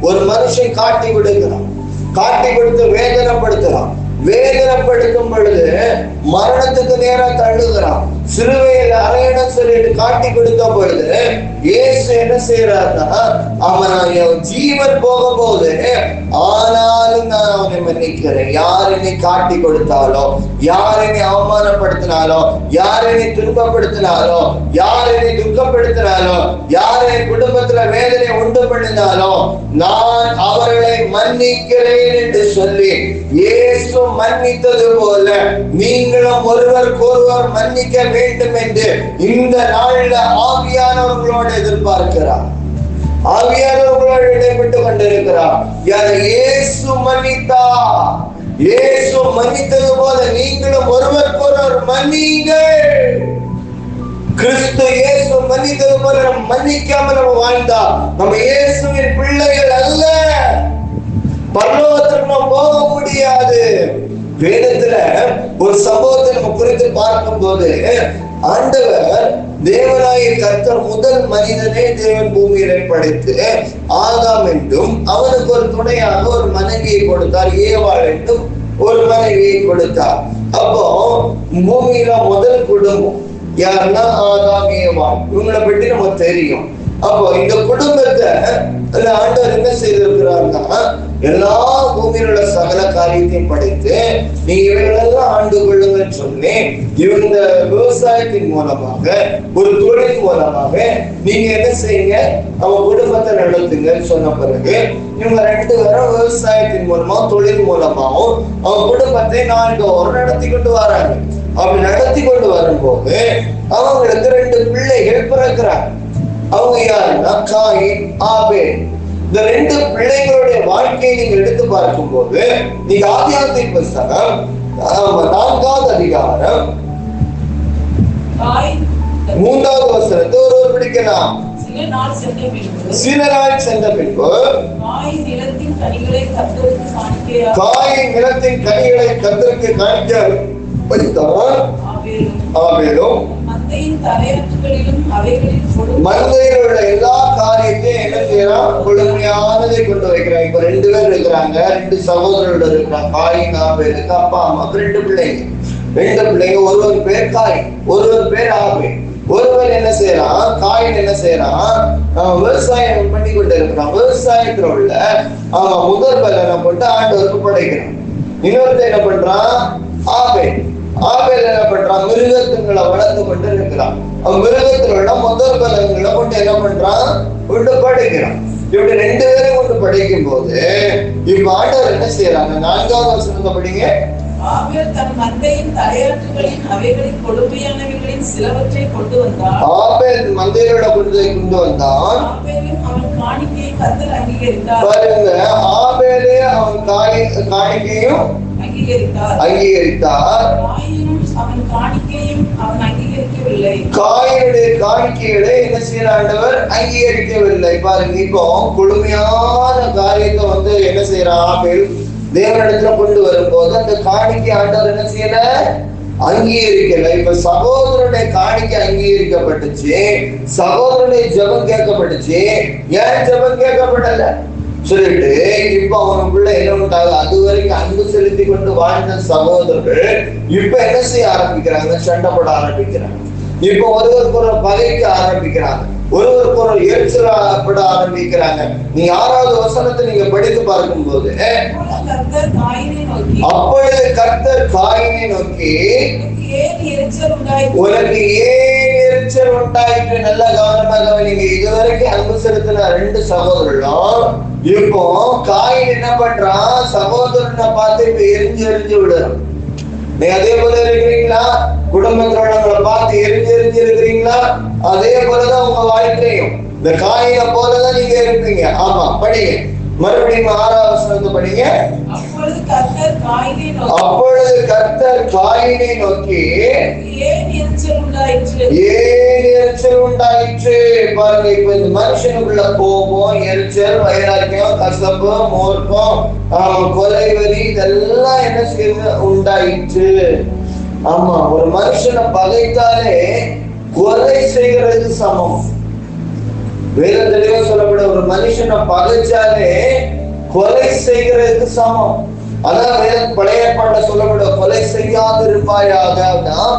ஒரு மனுஷன் காட்டி விடுகிறான், காட்டி கொடுத்து வேதனைப்படுத்துறான். வேதனைப்படுத்தும் பொழுது மரணத்துக்கு நேரம் தள்ளுகிறான். சிலுவையில் அறையிடம் சொல்லிட்டு காட்டி கொடுத்த பொழுது இயேசு என்ன செய்யறாருன்னா, அவன் ஜீவன் போகும்போது ஆனாலும் நான் அவனை மன்னிக்கிறேன். யார் என்னை காட்டி கொடுத்தாலோ, யார் என்னை அவமானப்படுத்தினாலோ, யார் என்னை துன்பப்படுத்தினாலோ, யார் என்னை துக்கப்படுத்தினாலோ, யார் என் குடும்பத்துல வேதனை உண்டு பண்ணினாலோ நான் அவர்களை மன்னிக்கிறேன் என்று சொல்லி இயேசு மன்னித்தது போல நீங்களும் ஒருவருக்கொருவர் மன்னிக்க வேண்டும் என்று இந்த நாளில் ஆவியானவர்களோடு எதிர்பார்க்கிறார். ஆவியானவர்களோடு இடைப்பட்டு கொண்டிருக்கிறார். இயேசு மன்னித்தார். இயேசு மன்னித்தது போல நீங்களும் ஒருவருக்கொருவர் மன்னியுங்கள். கிறிஸ்து இயேசு மன்னித்தது போல நம்ம மன்னிக்காம நம்ம வாழ்ந்தா நம்ம இயேசுவின் பிள்ளைகள் அல்ல. பரலோகத்துக்கு நம்ம போக முடியாது. வேதத்துல ஒரு சம்பவத்தை நம்ம குறித்து பார்க்கும் போது ஆண்டவர் தேவனாகிய கர்த்தர் முதல் மனிதனை தேவன் பூமியிலே படைத்து ஆதாம் என்றும் அவனுக்கு ஒரு துணையாக ஒரு மனைவியை கொடுத்தார், ஏவாள் என்றும் ஒரு மனைவியை கொடுத்தார். அப்போ பூமியில முதல் குடும்பம் யாருன்னா ஆதாம் ஏவாள். இவங்களை பற்றி நமக்கு தெரியும். அப்போ இந்த குடும்பத்தை ஆண்டவர் என்ன செய்திருக்கிறார்னா, எல்லா பூமியில் உள்ள சகல காரியத்தையும் படைத்து நீ இவங்களெல்லாம் ஆண்டு கொள்ளுங்கன்னு சொல்லி இவங்க விவசாயத்தின் மூலமாக ஒரு தொழில் மூலமாக நீங்க என்ன செய்யுங்க, அவங்க குடும்பத்தை நடத்துங்கன்னு சொன்ன பிறகு இவங்க 2 பேரும் விவசாயத்தின் மூலமா தொழில் மூலமாவும் அவங்க குடும்பத்தை 4 வருடம் நடத்தி கொண்டு வராங்க. அப்படி நடத்தி கொண்டு வரும்போது அவங்களுக்கு 2 பிள்ளைகள் பிறக்கிறாங்க. அவங்க யாருன்னா காயின், ஆபேல். இந்த 2 பிள்ளைகளுடைய வாழ்க்கையை நீங்க எடுத்து பார்க்கும் போது நீங்க ஆதியாகமத்தின் புத்தகம் 4வது அதிகாரம் 3வது வசனத்தை ஒருவர் பிடிக்கலாம். சில நாள் சென்ற பின்பு காயின் நிலத்தின் கனிகளை கர்த்தருக்கு காணிக்க வைத்தான். ஆபேலும் மந்தையில் உள்ள எல்லா காரியத்தையும் என்ன செய்யறான், கொடுமையானதை கொண்டு வைக்கிறான். இப்ப 2 பேர் இருக்கிறாங்க, 2 சகோதரர்கள் இருக்கிறாங்க. காயின், ஆபேலுக்கு அப்பா அம்மாவுக்கு 2 பிள்ளைங்க. 2 பிள்ளைங்க. ஒருவர் பேர் காயின், ஒருவர் பேர் ஆபேல். ஒருவர் என்ன செய்யறான், காயின் என்ன செய்யறான், விவசாயம் பண்ணி கொண்டு இருக்கிறான். விவசாயத்துல உள்ள முதல் பலனை போட்டு ஆண்டவருக்கு படைக்கிறான். இன்னொருத்தர் என்ன பண்றான், ஆபேல். ஆபேல் என்ன பண்றான், மிருகத்துங்களை வளர்த்து கொண்டு இருக்கிறான். மிருகத்திலோட முதல் பலன்களை கொண்டு என்ன பண்றான், கொண்டு படைக்கிறான். இப்படி 2 பேரும் கொண்டு படைக்கும் போது இப்ப ஆண்டவர் என்ன செய்யறாங்க, 4வது வசனத்தை படிங்க. ஆபேல் தன் மந்தையின் தலையாற்றுகளின் அவைகளின் கொடுமையானவைகளின் சிலவற்றை கொண்டு வந்தான். ஆபேல் மந்தையோட கொண்டு வந்தான். ஆபேலும் அவன் காணிக்கையை கர்த்தர் அங்கீகரித்தார். பாருங்க, ஆபேலே அவன் காணிக்கையும் அங்கீகரித்தார். அவன் காணிக்கையும் அவன் அங்கீகரிக்கவில்லை. காயினுடைய காணிக்கைகளை என்ன செய்யற ஆண்டவர் அங்கீகரிக்கவில்லை. பாருங்க, இப்போ கொடுமையான காரியத்தை வந்து என்ன செய்யறான் ஆபேல் தேவனிடத்துல கொண்டு வரும்போது அந்த காணிக்கை ஆண்டவர் என்ன செய்யல, அங்கீகரிக்கல. இப்ப சகோதரனுடைய காணிக்கை அங்கீகரிக்கப்பட்டுச்சு, சகோதரனுடைய ஜெபம் கேட்கப்பட்டுச்சு. ஏன் ஜெபம் கேட்கப்படல சொல்லிட்டு இப்ப அவனுக்குள்ள என்ன உண்டாது, அது வரைக்கும் அன்பு செலுத்தி கொண்டு வாழ்ந்த சகோதரர்கள் இப்ப என்ன செய்ய ஆரம்பிக்கிறாங்க, சண்டை போட ஆரம்பிக்கிறாங்க. இப்ப ஒருவருக்கு ஒரு பகைக்க ஆரம்பிக்கிறாங்க, ஒருவருக்கு ஒரு எரிச்சலாப்பட ஆரம்பிக்கிறாங்க. நீ 6வது வசனத்தை நீங்க படித்து பார்க்கும் போது அப்பொழுது கர்த்தர் காயினை நோக்கி உனக்கு ஏன் எரிச்சல் உண்டாயிற்று. நல்ல கவனமாக நீங்க இதுவரைக்கும் அன்பு செலுத்தின 2 சகோதரர்களும் இப்போ காயின் என்ன பண்றான், சகோதரனை பார்த்து இப்ப எரிஞ்சு விடுறான். நீ அதே போல இருக்கிறீங்களா, குடும்பத்தினங்களை பார்த்து எரிஞ்சு இருக்கிறீங்களா? அதே போலதான் உங்க வாழ்க்கையும் இந்த காயினை போலதான் நீங்க இருப்பீங்க. ஆமா, படிங்க மறுபடியும் 6வது வசனத்தை படிங்க. அப்பொழுது கர்த்தர் காயினை நோக்கி ஏன் எரிச்சல் உண்டாயிற்று? ஏன் எரிச்சல் உண்டாயிற்று? பாருங்க, இப்ப இந்த மனுஷனுக்குள்ள கோபம், எரிச்சல், வைராக்கியம், கசப்பு, மூர்க்கம், கொலை வெறி இதெல்லாம் என்ன செய்ய உண்டாயிற்று? ஆமா, ஒரு மனுஷனை பகைத்தாலே கொலை செய்கிறது சமம். வேற தெளிவா சொல்லப்பட, ஒரு மனுஷனை பகைச்சாலே கொலை செய்கிறதுக்கு சமம். அதான் பழைய ஏற்பாட்டுல சொல்லப்பட, கொலை செய்யாது இருப்பாயாக,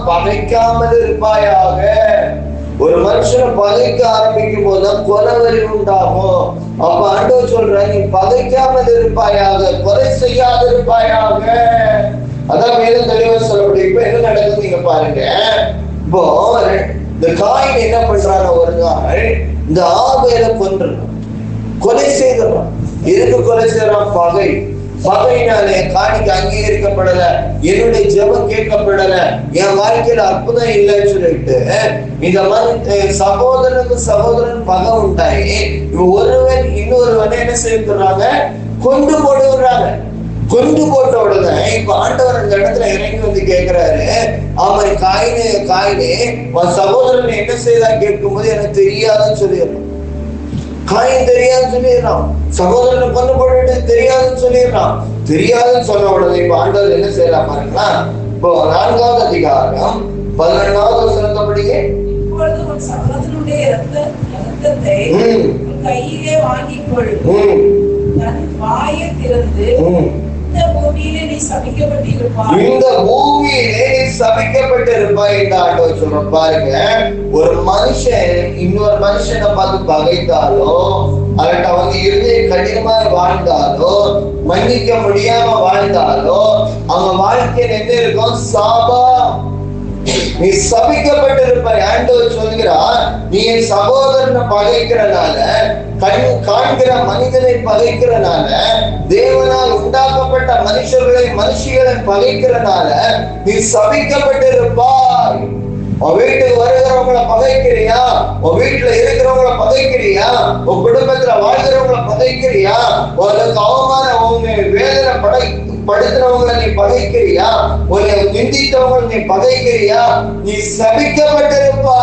பகைக்காமல் இருப்பாயாக. ஒரு மனுஷனை பகைக்க ஆரம்பிக்கும் போதுதான் கொலைவெறி உண்டாகும். அப்ப ஆண்டவர் சொல்ற, நீ பகைக்காமல் இருப்பாயாக, கொலை செய்யாது இருப்பாயாக. அதான் வேதம் தெளிவா சொல்லப்படும். இப்ப என்ன நடக்குது நீங்க பாருங்க. இப்போ இந்த காயின் என்ன பண்றாங்க, ஒரு நாள் இந்த ஆபேலை கொன்றான், கொலை செய்கிறான். எதுக்கு கொலை செய்யறான்? பகை. பகையினாலே காணிக்கு அங்கீகரிக்கப்படல, என்னுடைய ஜெபம் கேட்கப்படல, என் வாழ்க்கையில அற்புதம் இல்லைன்னு சொல்லிட்டு இந்த மாதிரி சகோதரனுக்கு சகோதரன் பகை உண்டாயி ஒருவன் இன்னொருவனை என்ன செய்யறாங்க? கொண்டு போடுறாங்க. கொண்டு போட்ட உடனே இப்ப ஆண்டவர் அந்த இடத்துல இறங்கி வந்து கேட்கிறாரு, அவன் காயினே உன் சகோதரன் என்ன செய்தா கேட்கும் போது எனக்கு தெரியாதுன்னு சொல்லிடுறான். காயின் தெரியாதுன்னு சொல்லிடுறான். சகோதரனை கொண்டு போட்டு தெரியாதுன்னு சொல்லிடுறான். தெரியாதுன்னு சொன்ன உடனே இப்ப ஆண்டவர் என்ன செய்யலாம் பாருங்களா. இப்போ 4வது அதிகாரம் 11வது வசனத்தபடிங்க, இப்பொழுது உன் சகோதரனுடைய இரத்தத்தை கையிலே வாங்கிக்கொள், தன் வாயை திறந்து இந்த பூமியிலே நீ சபிக்கப்பட்டிருப்பாய், இந்த பூமியிலே நீ சபிக்கப்பட்டிருப்பாய் என்று ஆண்டவர் சொல்ற. பாருங்க, ஒரு மனுஷன் இன்னொரு மனுஷனை பார்த்து பகைத்தாலோ, அவன் அவங்க இருதய கடினமா வாழ்ந்தாலோ, மன்னிக்க முடியாம வாழ்ந்தாலோ, அவங்க வாழ்க்கையில் என்ன இருக்கும்? சாபம். நீ சபிக்கப்பட்டிருப்பாய். ஆண்டவர் சொல்கிறார், நீ என் சகோதரனை பகைக்கிறனால, கண் காண்கிற மனிதனை பகைக்கிறனால, தேவனால் உண்டாக்கப்பட்ட மனுஷிகளை பகைக்கிறனால நீ சபிக்கப்பட்டிருப்பாய். உன் வீட்டுக்கு வருகிறவங்களை பகைக்கிறியா? உன் வீட்டுல இருக்கிறவங்களை பகைக்கிறியா? உன் குடும்பத்துல வாழ்கிறவங்களை பகைக்கிறியா? உனக்கு அவமான உன்னை வேதனை படுத்துறவங்களை நீ பகைக்கிறியா? உன்னை நிந்தித்தவங்களை நீ பகைக்கிறியா? நீ சபிக்கப்பட்டிருப்பா.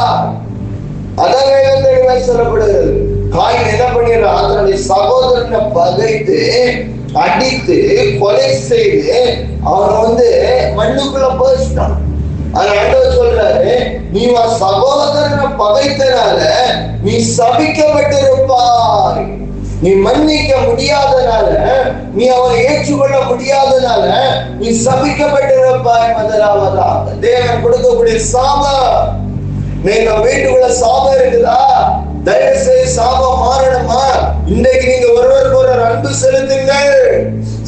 அதான் வேதத்தில் சொல்லப்படுகிறது. காயின் என்ன பண்ணிடுறான்? அதனுடைய சகோதரனை பகைத்து அடித்து கொலை செய்து அவன் மண்ணுக்குள்ள போயிட்டான். ஆண்டவர் சொல்றாரு, நீ உன் சகோதரனை பகைத்தனால நீ சபிக்கப்பட்டிருப்பாய். நீ மன்னிக்க முடியாதனால, நீ அவனை ஏற்றுக்கொள்ள முடியாதனால நீ சபிக்கப்பட்டிருப்பாய். முதலாவதாக தேவன் கொடுக்கக்கூடிய சாபம். நீங்க வீட்டுக்குள்ள சாபம் இருக்குதா? தயவு செய்து சாபம் மாறணுமா? இன்றைக்கு நீங்க ஒருவருக்கு ஒரு அன்பு செலுத்துங்கள்.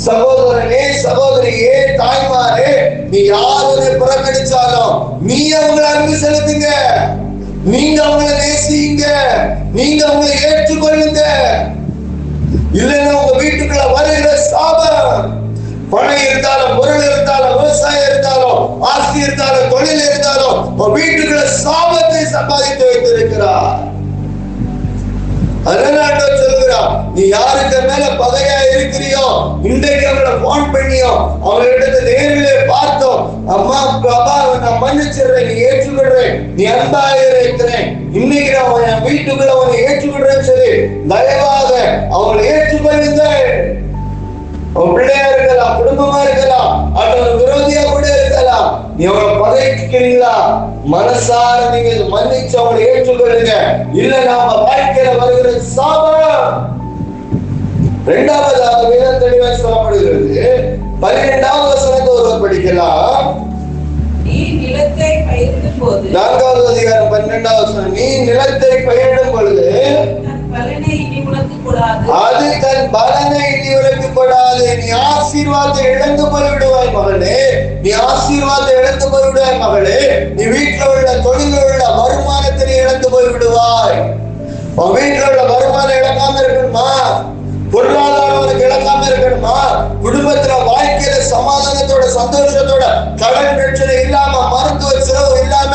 சகோதரனே, சகோதரியே, தாய்மாரே, நீ யாரு புறக்கணிச்சாலும் நீ அவங்களை அன்பு செலுத்துங்க. நீங்க அவங்களை நேசிங்க. நீங்க அவங்களை ஏற்றுக்கொள்ளுங்க. இல்லைன்னா உங்க வீட்டுக்குள்ள வருகிற சாபம், பணம் இருந்தாலும், பொருள் இருந்தாலும், விவசாயம் இருந்தாலும், ஆஸ்தி இருந்தாலும், தொழில் இருந்தாலும், உங்க வீட்டுக்குள்ள சாபத்தை சம்பாதித்து வைத்திருக்கிறார். அதனால சொல்லுகிறான், நீ யாருக்கு மேல பகையா இருக்கிறியோ, இன்றைக்கு அவங்களை போன் பண்ணியோ, அவங்களிடத்தை நேரிலே பார்த்தோம், அம்மா பாபா நான் மன்னிச்சிடுறேன், நீ ஏற்றுக்கிடுறேன், நீ அன்பாக இருக்கிறேன், இன்னைக்கு நான் என் வீட்டுக்குள்ள உன்னை ஏற்றுக்கிடுறேன்னு சொல்லி தயவாக அவங்களை ஏற்றுக்கொள்ளுங்க. அவன் பிள்ளையா இருக்கலாம், குடும்பமா இருக்கலாம், அவன் விரோதியா கூட இருக்கலாம். நீ அவங்களை பகைக்கிறீங்களா? மனசார நீங்க மன்னிச்சு அவங்களை ஏற்றுக்கொள்ளுங்க. இல்ல நாம வாழ்க்கையில வருகிற சாபம். 2வது வேதம் தெளிவாக சொல்லப்படுகிறது. 12வது வசனத்தை ஒருவர் படிக்கலாம். நீ நிலத்தை பயிரிடும் போது, 4வது அதிகாரம் 12வது வசனம், நீ நிலத்தை பயிரிடும் பொழுது அது தன் பலனை இனி உனக்கு கொடாது. நீ ஆசீர்வாதத்தை இழந்து போய்விடுவாய் மகளே. நீ ஆசீர்வாதத்தை இழந்து போய்விடுவாய் மகளே. நீ வீட்டில் உள்ள தொழிலில் உள்ள வருமானத்தை இழந்து போய்விடுவாய். உன் வீட்டில் உள்ள வருமானம் இழக்காம இருக்கணுமா? பொருளாதாரம் உனக்கு இழக்காம இருக்கணுமா? குடும்பத்துல வாழ்க்கையில சமாதானத்தோட, சந்தோஷத்தோட, கடன் பிரச்சனை இல்லாம, மருத்துவ செலவு இல்லாம,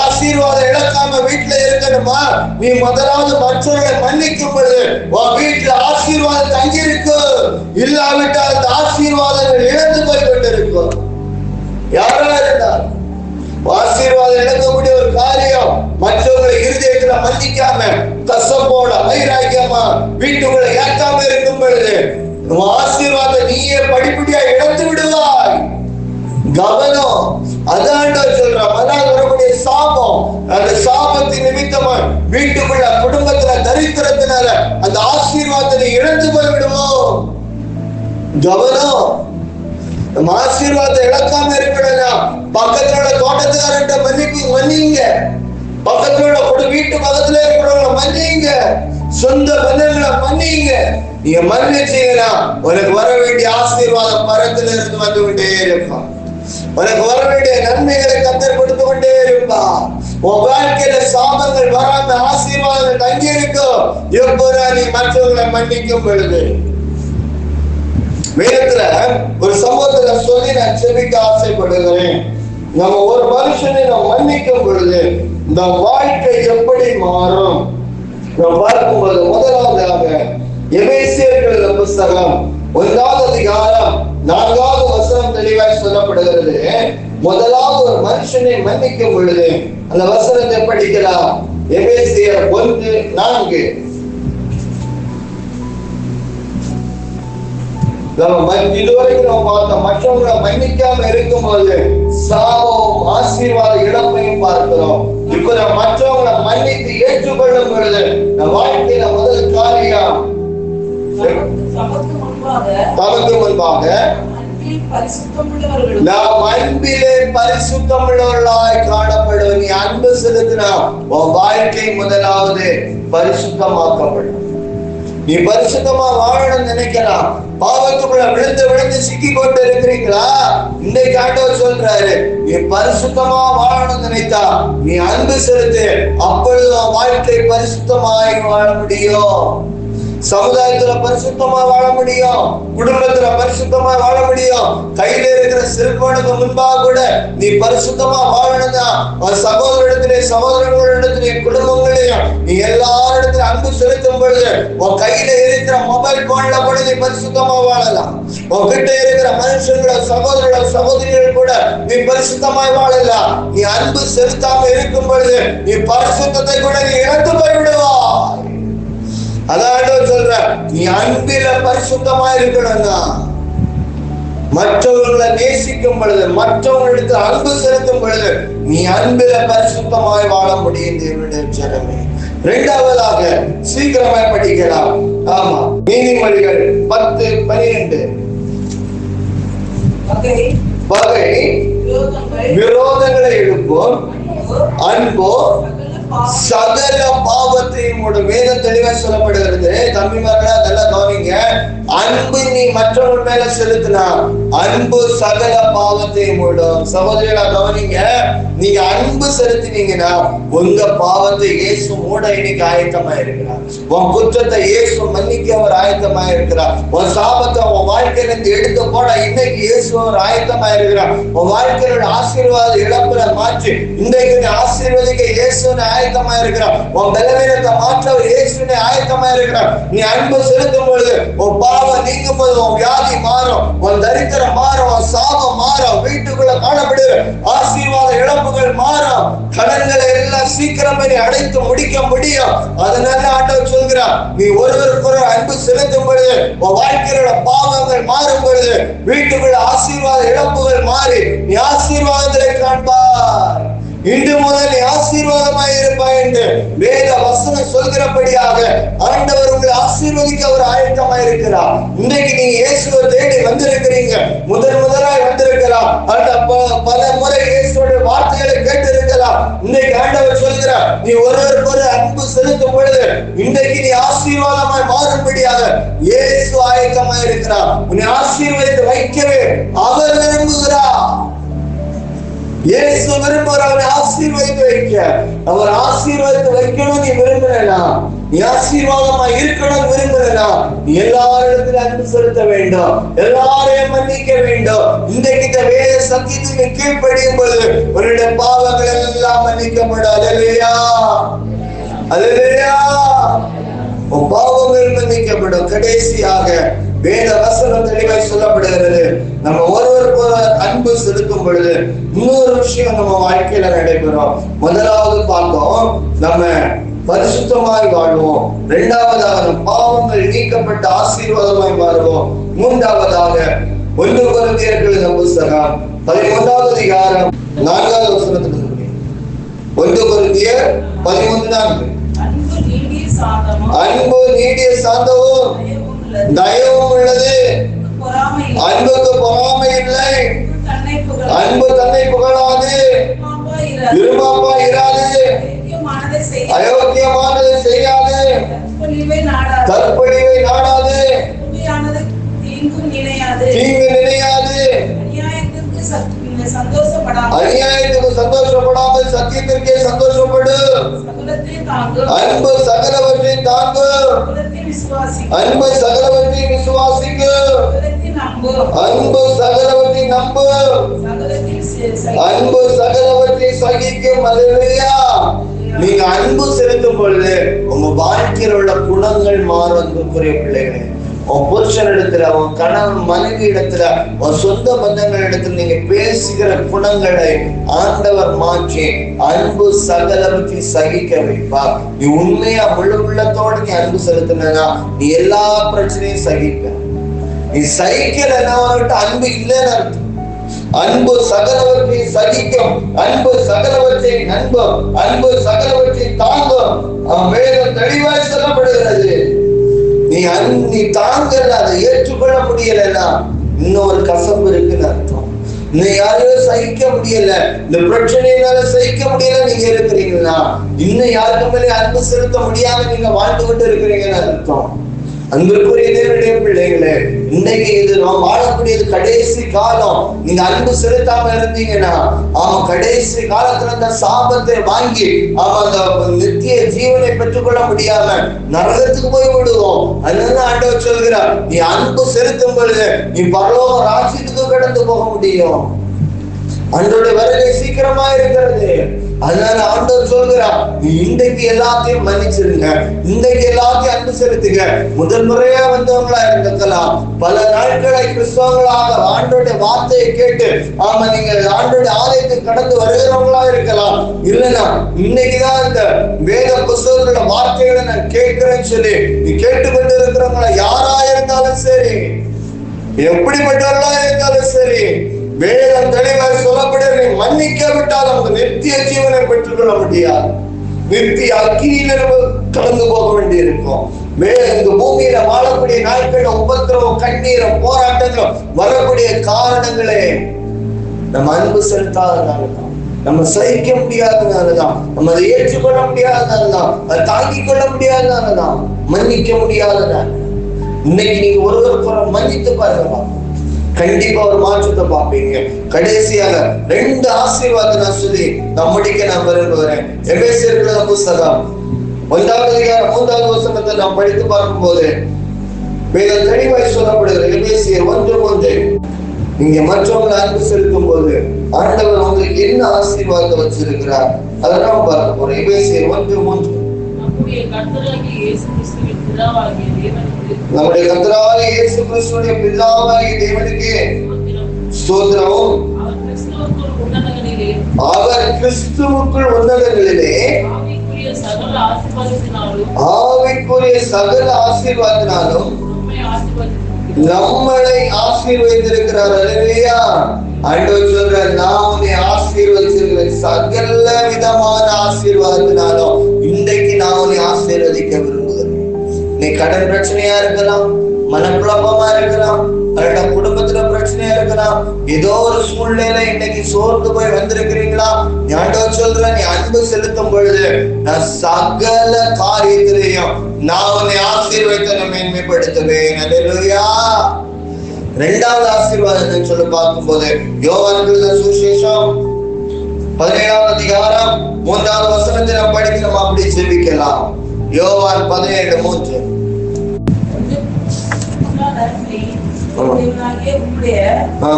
ஆசீர்வாதம் இழக்காம வீட்டுல இருக்கணுமா? நீ முதலாவது மற்றவர்களை மன்னிக்கும் பொழுது உன் வீட்டுல ஆசீர்வாதம் தங்கி இருக்கும். இல்லாவிட்டால் அந்த ஆசீர்வாதங்கள் இழந்து போய் கொண்டிருக்கும். யாரா இருந்தா குடும்பத்துல மன்னிக்காம, கசப்போட வைராக்கியமா வீட்டுக்குள்ள ஏற்காம இருக்கும் பொழுது ஆசீர்வாதத்தை நீயே படிப்படியா இழந்து விடுவாய். கவனம். அதான் சொல்றோம், அதான் வரக்கூடிய சாபம். அந்த சாபத்தின் நிமித்தமா வீட்டுக்குள்ள குடும்பத்துல தரித்திரத்தினால அந்த ஆசீர்வாதத்தை இழந்து போய் விடுவோம். கவனம். நம்ம ஆசீர்வாதத்தை இழக்காம இருக்கணும். பக்கத்தோட தோட்டத்துக்காரர்கிட்ட மன்னிங்க. பக்கத்தோட வீட்டு பக்கத்துல இருக்கிறவங்க மன்னிங்க. சொந்த பந்தங்களை மன்னிங்க. நீங்க மன்னிச்சீங்கன்னா உனக்கு வர வேண்டிய ஆசீர்வாதம் பரத்துல இருந்து வந்து கொண்டே இருக்கும். உனக்கு வர வேண்டிய நன்மைகளை கர்த்தர் கொடுத்து கொண்டே இருப்பா. உன் வாழ்க்கையில சாபங்கள் வராம ஆசீர்வாதங்கள் தங்கி இருக்கும் எப்போதா நீ மற்றவர்களை மன்னிக்கும் பொழுது. வேதத்துல ஒரு சம்பவத்துல சொல்லி நான் செபிக்க ஆசைப்படுகிறேன். நம்ம ஒரு மனுஷனை நாம் மன்னிக்கும் பொழுது இந்த வாழ்க்கை எப்படி மாறும் நாம் பார்க்கும்போது, முதலாவதாக எபேசியர்கள் புஸ்தகம் 1ஆம் அதிகாரம் 4ஆவது வசனம் தெளிவாய் சொல்லப்படுகிறது. முதலாவது ஒரு மனுஷனை மன்னிக்கும் பொழுது அந்த வசனத்தை படிக்கலாம். எபேசியர் 1:4. இதுவரைக்கும் நம்ம பார்த்த மற்றவங்களை மன்னிக்காம இருக்கும்போது சாபம் ஆசீர்வாத இழப்பையும் பார்க்கிறோம். இப்ப நம்ம மற்றவங்களை மன்னித்து ஏற்றுக்கொள்ளும் பொழுது நம்ம வாழ்க்கையில முதல் காரியம் தமக்கு முன்பாக நாம் அன்பிலே பரிசுத்தம் உள்ளவர்களாய் காணப்படும். நீ அன்பு செலுத்தினா உன் வாழ்க்கை முதலாவது பரிசுத்தமாக்கப்படும். நீ பரிசுத்தமா வாழணும்னு நினைக்கலாம். பாவத்துக்குள்ள விழுந்து சிக்கி கொண்டு இருக்கிறீங்களா? இன்றைக்கு ஆண்டவர் சொல்றாரு, நீ பரிசுத்தமா வாழணும்னு நினைத்தா நீ அன்பு செலுத்து. அப்பொழுது வாழ்க்கை பரிசுத்தமாய் வாழ முடியும். சமுதாயத்துல பரிசுத்தமா வாழ முடியும். குடும்பத்துல பரிசுத்தமா வாழ முடியும். கையில இருக்கிற செல்போனுக்கு முன்பாக கூட நீ பரிசுத்தமா வாழணும்னா சகோதரத்திலே சகோதரர்களிடத்திலே குடும்பங்களையும் நீ எல்லாரிடத்திலும் அன்பு செலுத்தும் பொழுது உன் கையில இருக்கிற மொபைல் போன்ல கூட நீ பரிசுத்தமா வாழலாம். உன் கிட்ட இருக்கிற மனுஷங்களோட சகோதரிகள் கூட நீ பரிசுத்தமாய் வாழலாம். நீ அன்பு செலுத்தாம இருக்கும் பொழுது நீ பரிசுத்தத்தை கூட நீ இழந்து போய்விடுவாய். அதான் சொல்ற, நீ அன்பில பரிசுத்தமா இருக்கணும்னா மற்றவர்களை நேசிக்கும் பொழுது, மற்றவங்களுக்கு அன்பு செலுத்தும் பொழுது நீ அன்பில பரிசுத்தமாய் வாழ முடியும். தேவனுடைய ஜனமே, இரண்டாவதாக சீக்கிரமாய் படிக்கலாம். ஆமா, நீதிமொழிகள் 10:12. பகை விரோதங்களை எழுப்பும், அன்போ சகல பாவத்தையும் மூடும். வேதம் தெளிவா சொல்லப்படுகிறது. தம்பிமார்களா அதெல்லாம் கவனிங்க. அன்பு நீ மற்றவர்கள் மேல செலுத்தினா அன்பு சகல பாவத்தையும் மூடும். சகோதரிகளா கவனிங்க. நீங்க அன்பு செலுத்தினீங்கன்னா உங்க பாவத்தை இயேசு மூட இன்னைக்கு ஆயத்தமா இருக்கிறார். உன் குற்றத்தை இயேசு மன்னிக்க அவர் ஆயத்தமா இருக்கிறார். உன் சாபத்தை உன் வாழ்க்கையில இருந்து எடுத்து போட இன்னைக்கு இயேசு அவர் ஆயத்தமா இருக்கிறார். உன் வாழ்க்கையோட ஆசீர்வாத இழப்புல மாற்றி இன்றைக்கு நீ ஆசீர்வதிக்க இயேசு ஆயத்தமா இருக்கிறார். உன் பலவீனத்தை மாற்ற இயேசுவினை ஆயத்தமா இருக்கிறார். நீ அன்பு செலுத்தும் பொழுது உன் பாவம் நீங்கும் போது உன் வியாதி மாறும், உன் தரித்திரம் மாறும், உன் சாபம் மாறும், வீட்டுக்குள்ள காணப்படுகிற ஆசீர்வாத இழப்புகள் மாறும், கடன்களை எல்லாம் சீக்கிரமே நீ அடைத்து முடிக்க முடியும். அதனால ஆண்டவர் சொல்கிறார், நீ ஒருவருக்கு அன்பு செலுத்தும் பொழுது உன் வாழ்க்கையோட பாவங்கள் மாறும் பொழுது வீட்டுக்குள்ள ஆசீர்வாத இழப்புகள் மாறி நீ ஆசீர்வாதத்தை காண்பார். இன்று முதல் நீ ஆசீர்வாதமாய் இருப்பாய் என்று வேத வசனம் சொல்கிறபடியாக ஆண்டவர் உங்களை ஆசீர்வதிக்க அவர் ஆயத்தமாய் இருக்கிறார். இன்றைக்கு நீ இயேசுவை தேடி வந்திருக்கிறீங்க, முதலாய் வந்திருக்கலாம். பல முறை இயேசுடைய வார்த்தைகளை கேட்டு இருக்கலாம். இன்றைக்கு ஆண்டவர் சொல்கிறார், நீ ஒருவருக்கு அன்பு செலுத்தும் பொழுது இன்றைக்கு நீ ஆசீர்வாதமாய் மாறும்படியாக இயேசு ஆயத்தமாய் இருக்கிறார். உன்னை ஆசீர்வதித்து வைக்கவே அவர் விரும்புகிறார். இயேசு விரும்புகிற அவனை ஆசீர்வதித்து வைக்க, அவர் ஆசீர்வதித்து வைக்கணும் நீ விரும்புறா, நீ ஆசீர்வாதமா இருக்கணும் விரும்புறா, நீ எல்லாரிடத்திலும் அன்பு செலுத்த வேண்டும், எல்லாரையும் மன்னிக்க வேண்டும். இன்றைக்கு இந்த வேத சத்தியத்துக்கு கீழ்ப்படியும் போது உன்னுடைய பாவங்கள் எல்லாம் மன்னிக்கப்படும். அல்லேலூயா, அல்லேலூயா, உன் பாவங்கள் மன்னிக்கப்படும். கடைசியாக வேத வசனம் தெளிவாய் சொல்லப்படுகிறது, நம்ம ஒருவருக்கு அன்பு செலுத்தும் பொழுது இன்னொரு விஷயம் நம்ம வாழ்க்கையில நடைபெறும். முதலாவது பார்த்தோம், நம்ம பரிசுத்தமாய் வாழ்வோம். இரண்டாவதாக நம் பாவங்கள் நீக்கப்பட்ட ஆசீர்வாதமாய் மாறுவோம். மூன்றாவதாக 1 கொரிந்தியர்களின் புத்தகம் 13வது அதிகாரம் 4வது வசனத்தில் 1 கொரிந்தியர் 13:4 அன்பு நீடிய சாந்தமும் தயவும் உள்ளது. அன்புக்கு பொறாமை இல்லை. அன்பு தன்னை புகழாது, இருமாப்பா இராது, அயோக்கியமானதை செய்யாது, தற்பொழிவை நாடாது, தீங்கு நினையாது, அநியாயத்துக்கு சந்தோஷப்படாமல் சத்தியத்திற்கே சந்தோஷப்படு. அன்பு சகலவற்றையும் தாங்கு. அன்பு சகலவற்றையும் விசுவாசிக்கு. அன்பு சகலவற்றையும் நம்பு. அன்பு சகலவற்றை சகிக்கும். அல்லேலூயா. நீங்க அன்பு செலுத்தும் பொழுது உங்க வாழ்க்கையில் உள்ள குணங்கள் மாறும். அன்புக்குரிய பிள்ளைகளே, உன் புருஷன் இடத்துல, உன் கணவன் மனைவி இடத்துல, உன் சொந்த பந்தங்கள் இடத்துல நீங்க பேசுகிற குணங்களை ஆண்டவர் மாற்றி அன்பு சகலவற்றை சகிக்க வைப்பார். நீ உண்மையா முழு உள்ளத்தோடு நீ அன்பு செலுத்தினா நீ எல்லா பிரச்சனையும் சகிப்ப. நீ சகிக்கலன்னா அன்பு இல்லைன்னு அர்த்தம். அன்பு சகலவற்றை சகிக்கும். அன்பு சகலவற்றை நண்பும். அன்பு சகலவற்றை தாங்கும். வேதம் தெளிவாய் சொல்லப்படுகிறது. நீ தாங்கல, அதை ஏற்றுக்கொள்ள முடியலன்னா இன்னொரு கசப்பு இருக்குன்னு அர்த்தம். நீ யாரையும் சகிக்க முடியல, இந்த பிரச்சனையினால சகிக்க முடியல நீங்க இருக்கிறீங்கன்னா இன்னும் யாருக்கு மேலே அன்பு செலுத்த முடியாம நீங்க வாழ்ந்து கொண்டு இருக்கிறீங்கன்னு அர்த்தம். அன்பிற்குரிய தேவனுடைய பிள்ளைகளே, இன்னைக்கு இது நாம் வாழக்கூடியது கடைசி காலம். நீங்க அன்பு செலுத்தாம இருந்தீங்கன்னா கடைசி காலத்துல அந்த சாபத்தை வாங்கி அந்த நித்திய ஜீவனை பெற்றுக்கொள்ள முடியாம நரகத்துக்கு போய் விடுவோம். அதனால ஆண்டவர் சொல்கிறார், நீ அன்பு செலுத்தும் பொழுது நீ பரலோக ராஜ்யத்துக்கு கடந்து போக முடியும். அன்றோட வருகை சீக்கிரமா இருக்கிறது. அதனால ஆண்டவர் சொல்கிறார், நீ இன்றைக்கு எல்லாத்தையும் மன்னிச்சிருங்க, இன்றைக்கு எல்லாத்தையும் அன்பு செலுத்துங்க. முதல் முறையா வந்தவங்களா இருக்கலாம், பல நாட்களை கிறிஸ்தவங்களாக ஆண்டோடைய வார்த்தையை கேட்டு நீங்க ஆண்டோடைய ஆலயத்துக்கு கடந்து வருகிறவங்களா இருக்கலாம். இல்லைன்னா இன்னைக்குதான் இந்த வேத புத்தகங்களோட வார்த்தைகளை நான் கேட்கிறேன்னு சொல்லி நீ கேட்டுக்கொண்டு இருக்கிறவங்களா யாரா இருந்தாலும் சரி, எப்படிப்பட்டவர்களா இருந்தாலும் சரி, வேதம் தெளிவாக சொல்லப்படுகிறது, நீ மன்னிக்க விட்டால் அந்த நித்திய ஜீவனை பெற்றுக்கொள்ள முடியாது. நித்திய அக்கினியில கலந்து போக வேண்டி இருக்கும். இந்த பூமியில வாழக்கூடிய நாட்கள் உபத்திரவம், கண்ணீரம், போராட்டங்களும் வரக்கூடிய காரணங்களே நம்ம அன்பு செலுத்தாதனாலதான், நம்ம சகிக்க முடியாதனாலதான், நம்ம அதை ஏற்றுக்கொள்ள முடியாதனாலதான், அதை தாங்கிக் கொள்ள முடியாதனாலதான், மன்னிக்க முடியாதனால. இன்னைக்கு நீங்க ஒருவருக்கு மன்னித்து பாருங்க, கண்டிப்பா ஒரு மாற்றத்தை பார்ப்பீங்க. கடைசியாக 2 ஆசீர்வாதம் நான் சொல்லி நான் முடிக்க நான் விரும்புகிறேன். எபேசியர்களின் புத்தகம் 1வது அதிகாரம் 3வது வசனத்தை நாம் படித்து பார்க்கும் போது வேதம் தெளிவாய் சொல்லப்படுகிறது. எபேசியர் 1:3 நீங்க மற்றவங்களை அன்பு செலுத்தும் போது ஆண்டவர் உங்களுக்கு என்ன ஆசீர்வாதத்தை வச்சிருக்கிறார் அதை நாம் பார்க்க போறோம். எபேசியர் 1:3 நம்முடைய கர்த்தராகிய இயேசு கிறிஸ்துவின் பிதாவாகிய தேவனுக்கு ஸ்தோத்திரம். அவர் கிறிஸ்துவுக்குள் உன்னதங்களிலே ஆவிக்குரிய சகல ஆசீர்வாதத்தினாலும் நம்மளை ஆசீர்வதித்திருக்கிறார். அல்லேலூயா. ஆண்டவர் சொல்றார், நான் உன்னை ஆசீர்வதிச்சிருக்கிறேன் சகல விதமான ஆசீர்வாதத்தினாலும். இன்றைக்கு நான் உன்னை ஆசீர்வதிக்க விரும்புகிறேன். நீ கடன் பிரச்சனையா இருக்கலாம், மனக்குழப்பமா இருக்கலாம், அவரோட குடும்பத்துல பிரச்சனையா இருக்கலாம், ஏதோ ஒரு சூழ்நிலை இன்னைக்கு சோர்ந்து போய் வந்திருக்கிறீங்களா, ஆண்டவர் சொல்ற நீ அன்பு செலுத்தும் பொழுது நான் சகல காரியத்திலையும் நான் உன்னை ஆசீர்வதித்து மேன்மைப்படுத்துவேன். அல்லேலூயா. 2வது ஆசீர்வாதத்தை சொல்லி பார்க்கும் போது யோவான் சுவிசேஷம் 17வது அதிகாரம் 3வது வசனத்தை நாம் படிக்கிறோம். அப்படி ஜெபிக்கலாம். யோவான் 17:3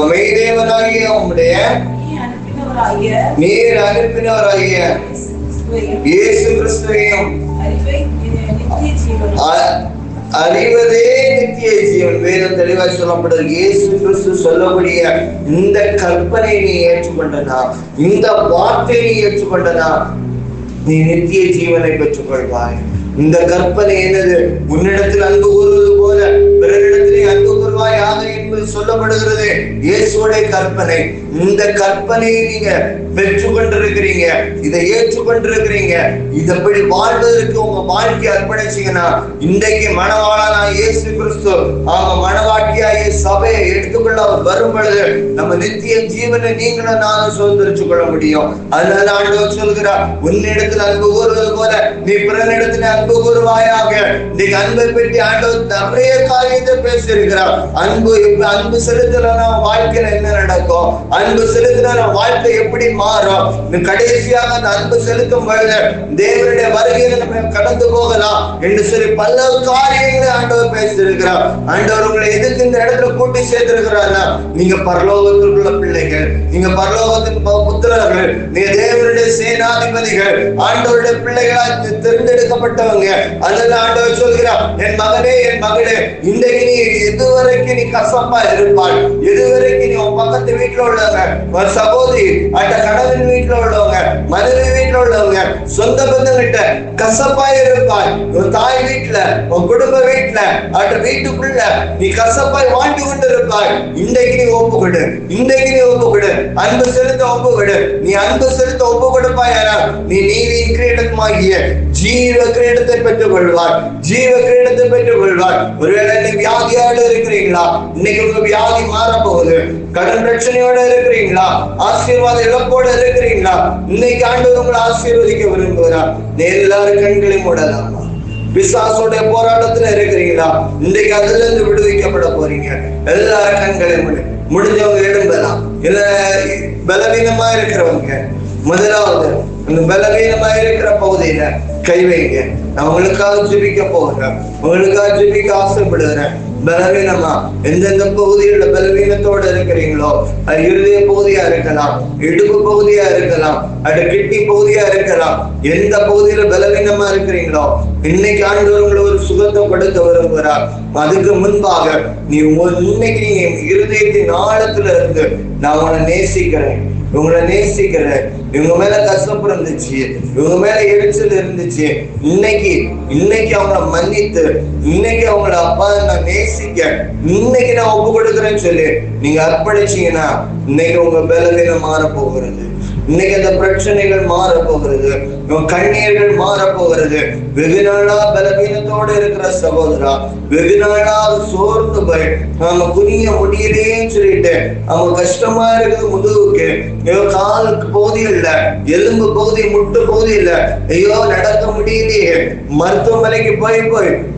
மெய்தேவனாகிய உம்முடைய நீர் அனுப்பினவராகிய இயேசு கிறிஸ்துவையும் அறிவதே நித்திய ஜீவன். வேதம் தெளிவாய் சொல்லப்படுது. இயேசு கிறிஸ்து சொல்லக்கூடிய இந்த கற்பனை நீ ஏற்றுக்கொண்டனா, இந்த வார்த்தையை நீ ஏற்றுக்கொண்டனா நீ நித்திய ஜீவனை பெற்றுக் கொள்வாய். இந்த கற்பனை என்னது? உன்னிடத்தில் அன்பு கூறுவது போல பிறரிடத்திலே அன்பு கூறுவாயாக என்பது சொல்லப்படுகிறது. இயேசுடைய கற்பனை. இந்த கற்பனையை நீங்க பெற்றுக் கொண்டிருக்கிறீங்க, இதை ஏற்றுக்கொண்டிருக்கிறீங்க. இதப்படி வாழ்வதற்கு உங்க வாழ்க்கையை அர்ப்பணிச்சீங்கன்னா இன்றைக்கு மணவாளனா இயேசு கிறிஸ்து மணவாட்டியாகிய சபையை எடுத்துக்கொள்ள அவர் வரும் பொழுது நம்ம நித்திய ஜீவனை நீங்களும் நானும் சுதந்திரிச்சு கொள்ள முடியும். அதனால ஆண்டவர் சொல்கிறார், உன்னிடத்தில் அன்பு கூறுவது போல நீ பிறனிடத்தில் அன்பு கூறுவாயாக. இன்னைக்கு அன்பை பற்றி ஆண்டவர் நிறைய காரியத்தை பேசியிருக்கிறார். அன்பு செலுத்தல வாழ்க்கையில என்ன நடக்கும், அன்பு செலுத்தின வாழ்க்கை எப்படி மாறும், கடைசியாக அந்த அன்பு செலுத்தும் பொழுது தேவனுடைய வருகையில நம்ம கடந்து போகலாம் என்று சொல்லி பல காரியங்களை ஆண்டவர் பேசியிருக்கிறார். ஆண்டவர் உங்களை எதுக்கு இந்த இடத்துல கூட்டி சேர்த்திருக்கிறாரா? நீங்க பரலோகத்திற்குள்ள பிள்ளைகள், நீங்க பரலோகத்தின் புத்திரர்கள், நீங்க தேவனுடைய சேனாதிபதிகள், ஆண்டவருடைய பிள்ளைகளாக தேர்ந்தெடுக்கப்பட்டவங்க. அதனால ஆண்டவர் சொல்கிறார், என் மகனே என் மகளே, இன்றைக்கு நீ எதுவரைக்கும் நீ கசப்பா இருப்பாய், எதுவரைக்கும் நீ உன் பக்கத்து வீட்டுல உள்ளவங்க, ஒரு சகோதரி அந்த கணவன் வீட்டுல உள்ளவங்க, மனைவி வீட்டுல உள்ளவங்க, சொந்த பந்தங்கிட்ட கசப்பாய் இருப்பாய். உன் தாய் வீட்டுல, உன் குடும்ப வீட்டுல, அந்த வீட்டுக்குள்ள நீ கசப்பாய் வாழ்ந்து கொண்டு இருப்பாய். இன்றைக்கு நீ ஒப்பு கொடு, இன்றைக்கு நீ ஒப்பு கொடு, அன்பு செலுத்த ஒப்பு கொடு. நீ அன்பு செலுத்த ஒப்பு கொடுப்பாயானா நீ நீதியின் கிரீடமாகிய ஜீவ கிரீடத்தை பெற்றுக் கொள்வார், ஜீவ கிரீடத்தை பெற்றுக் கொள்வார். ஒருவேளை இன்னைக்கு வியாதியோடு இருக்கிறீங்களா? இன்னைக்கு உங்க வியாதி மாற போகுது. கடன் பிரச்சனையோட இருக்கிறீங்களா? ஆசீர்வாத இழப்போடு இருக்கிறீங்களா? இன்னைக்கு ஆண்டவர் உங்களை ஆசீர்வதிக்க விரும்புகிறார். எல்லாரும் கண்களை மூடலாம். பிசாசோட போராட்டத்துல இருக்கிறீங்களா? இன்றைக்கு அதுல இருந்து விடுவிக்கப்பட போறீங்க. எல்லாரும் கண்களை முடிஞ்சவங்க எழும்பலாம். இல்ல பலவீனமா இருக்கிறவங்க முதலாவது அந்த பலவீனமா இருக்கிற பகுதியில கை வைங்க. நான் உங்களுக்காக ஜெபிக்க போகிறேன், உங்களுக்காக ஜெபிக்க ஆசைப்படுகிறேன். பலவீனமா எந்தெந்த பகுதியில பலவீனத்தோட இருக்கிறீங்களோ, அது இருதய பகுதியா இருக்கலாம், இடுப்பு பகுதியா இருக்கலாம், அது கிட்னி பகுதியா இருக்கலாம். எந்த பகுதியில பலவீனமா இருக்கிறீங்களோ இன்னைக்கு ஆண்டவர் உங்களை ஒரு சுகத்தை கொடுக்க விரும்புகிறார். அதுக்கு முன்பாக நீ இன்னைக்கு நீங்க இருதயத்தின் ஆழத்துல இருந்து நான் உங்களை நேசிக்கிறேன், இவங்களை நேசிக்கிறேன், இவங்க மேல கஷ்டம் இருந்துச்சு, இவங்க மேல எரிச்சல் இருந்துச்சு, இன்னைக்கு அவங்கள மன்னித்து, இன்னைக்கு அவங்கள அப்பா நான் நேசிக்க இன்னைக்கு நான் ஒப்பு கொடுக்குறேன்னு சொல்லி நீங்க அர்ப்பணிச்சீங்கன்னா இன்னைக்கு உங்க பலவீனம் மாற போகிறது. இன்னைக்கு அந்த பிரச்சனைகள் மாற போகிறது, கண்ணீர்கள் மாற போகிறது. வெகு நாளா பலவீனத்தோடு இருக்கிற சகோதரா, வெகு நாளா சோர்ந்து போய் நாம குனிய முடியலேன்னு சொல்லிட்டு அவங்க கஷ்டமா இருக்குது. முதுகுக்கு காலுக்கு பகுதி இல்ல, எலும்பு பகுதி, முட்டு பகுதி இல்ல, ஐயோ நடக்க முடியலையே, மருத்துவமனைக்கு போய்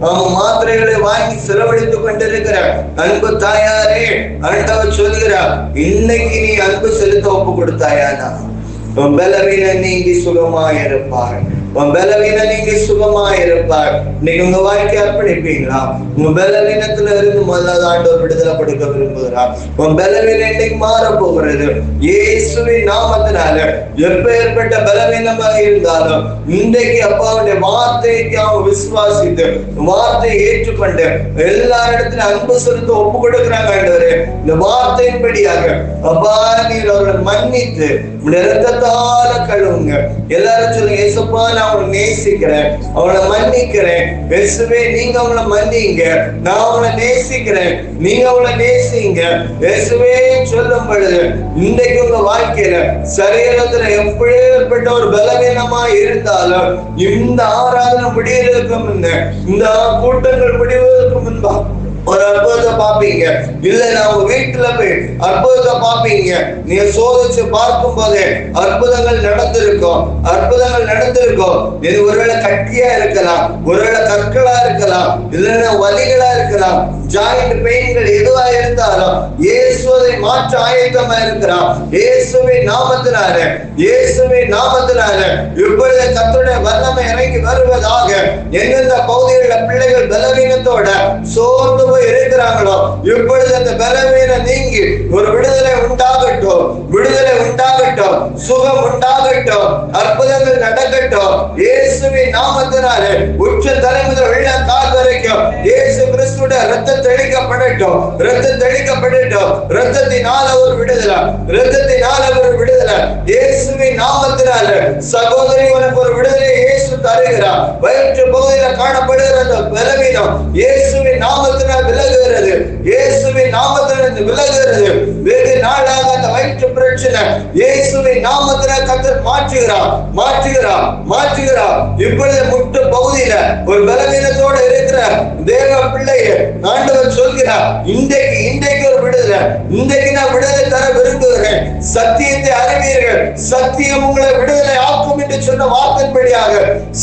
அவங்க மாத்திரைகளை வாங்கி செலவழித்து கொண்டிருக்கிற அன்பு தாயாரே, ஆண்டவர் சொல்கிறார், இன்னைக்கு நீ அன்பு செலுத்த ஒப்பு கொடுத்தாயானா பலவீன நீங்கி சுகமாயிருப்பார், பலவீன நீங்க சுகமாயிருப்பார். இன்னைக்கு உங்க வாழ்க்கை அர்ப்பணிப்பீங்களா? உங்க பலவீனத்துல இருந்து முதலாவது ஆண்டவர் விடுதலை கொடுக்க விரும்புகிறார். உன் பலவீனம் இன்னைக்கு மாற போகிறது இயேசுவின் நாமத்தினால. எப்பேற்பட்ட பலவீனமாக இருந்தாலும் இன்றைக்கு அப்பாவுடைய வார்த்தைக்கு அவன் விசுவாசித்து வார்த்தையை ஏற்றுக்கொண்டு எல்லா இடத்துல அன்பு செலுத்த ஒப்பு கொடுக்கிறாங்க. ஆண்டவரே, இந்த வார்த்தையின்படியாக அப்பா நீர் அவர்களை மன்னித்து ரத்தத்தால கழுவுங்க. எல்லாரும் சொல்லுங்க, ஏசப்பா நான் அவங்களை நேசிக்கிறேன், அவங்களை மன்னிக்கிறேன். இயேசுவே நீங்க அவங்களை மன்னிங்க, நான் அவங்களை நேசிக்கிறேன், நீங்க அவங்களை நேசிங்க. இயேசுவே சொல்லும் பொழுது இன்றைக்கு உங்க வாழ்க்கையில சரீரத்துல எப்படிப்பட்ட ஒரு பலவீனமா இருந்தாலும் இந்த ஆராதனை முடிவதற்கு முன்ன, இந்த கூட்டங்கள் முடிவதற்கு முன்பா ஒரு அற்புதத்தை பார்ப்பீங்க. இல்ல நான் உங்க வீட்டுல போய் அற்புதத்தை பார்ப்பீங்க. நீங்க சோதிச்சு பார்க்கும் போதே அற்புதங்கள் நடந்திருக்கும், அற்புதங்கள் நடந்திருக்கும். இது ஒருவேளை கட்டியா இருக்கலாம், ஒருவேளை கற்களா இருக்கலாம், இல்லைன்னா வலிகளா இருக்கலாம், ஜாயிண்ட் பெயின்கள் எதுவா இருந்தாலும் இயேசுவை மாற்ற ஆயத்தமா இருக்கிறான். இயேசுவின் நாமத்தினால, இயேசுவின் நாமத்தினால இப்பொழுது கர்த்தருடைய வல்லமை இறங்கி வருவதாக. எந்தெந்த பகுதிகளில் பிள்ளைகள் பலவீனத்தோட சோர்ந்து இருக்கிறாங்களோ இப்பொழுது அந்த பலவீனம் நீங்கி ஒரு விடுதலை உண்டாகட்டும், விடுதலை உண்டாகட்டும், சுகம் உண்டாகட்டும், அற்புதங்கள் நடக்கட்டும். இயேசுவின் நாமத்தினாலே உச்ச தலைமுதல் உள்ள கால் வரைக்கும் இயேசு கிறிஸ்துவின் ரத்தம் தெளிக்கப்படட்டும், ரத்தம் தெளிக்கப்படட்டும். ரத்தத்தினால ஒரு விடுதலை, ரத்தத்தினால ஒரு விடுதலை. இயேசுவின் நாமத்தினால நாமத்தினால சகோதரி உனக்கு ஒரு விடுதலை இயேசு தருகிறார். வயிற்று பகுதியில காணப்படுகிற அந்த பலவீனம் இயேசுவின் நாமத்தினால் விலகுகிறது. இயேசுவின் நாமத்தினால் விலகுகிறது. வெகு நாளாக அந்த வயிற்று பிரச்சனை இயேசுவின் நாமத்தினால் கர்த்தர் மாற்றுகிறார். இப்பொழுது முட்டு பகுதியில ஒரு பலவீனத்தோட இருக்கிற தேவ பிள்ளையை ஆண்டவர் சொல்கிறார், இன்றைக்கு ஒரு விடுதலை, இன்றைக்கு நான் விடுதலை தர விரும்புகிறேன். சத்தியத்தை அறிவீர்கள், சத்தியம் உங்களை விடுதலை ஆக்கும் என்று சொன்ன வார்த்தைப்படியாக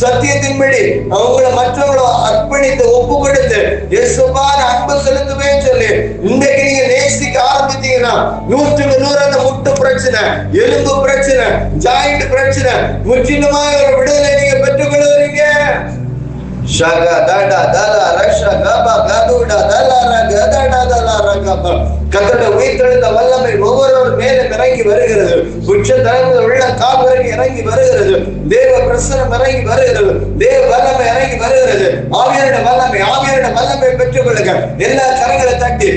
சத்தியத்தின்படி அவங்களை மற்றவங்களை அர்ப்பணித்து ஒப்பு கொடுத்து இயேசுவான அன்பு செலுத்துவேன் சொல்லி இன்றைக்கு நீங்க நேசிக்க ஆரம்பித்தீங்கன்னா 100க்கு 100 அந்த முட்டு பிரச்சனை, எலும்பு பிரச்சனை, ஜாயிண்ட் பிரச்சனை முற்றிலுமாக ஒரு விடுதலை நீங்க பெற்றுக் கொள்கிறீங்க. கர்த்தருடைய உயிர்த்தெழுந்த வல்லமை ஒவ்வொரு மேலும் இறங்கி வருகிறது. உச்ச தலைமுறை உள்ள கால்வரைக்கு இறங்கி வருகிறது. தேவ பிரசனம் இறங்கி வருகிறது. தேவ வல்லமை இறங்கி வருகிறது. ஆவியானவருடைய வல்லமை பெற்றுக் கொள்ளுங்க. எல்லா கரங்களை தட்டி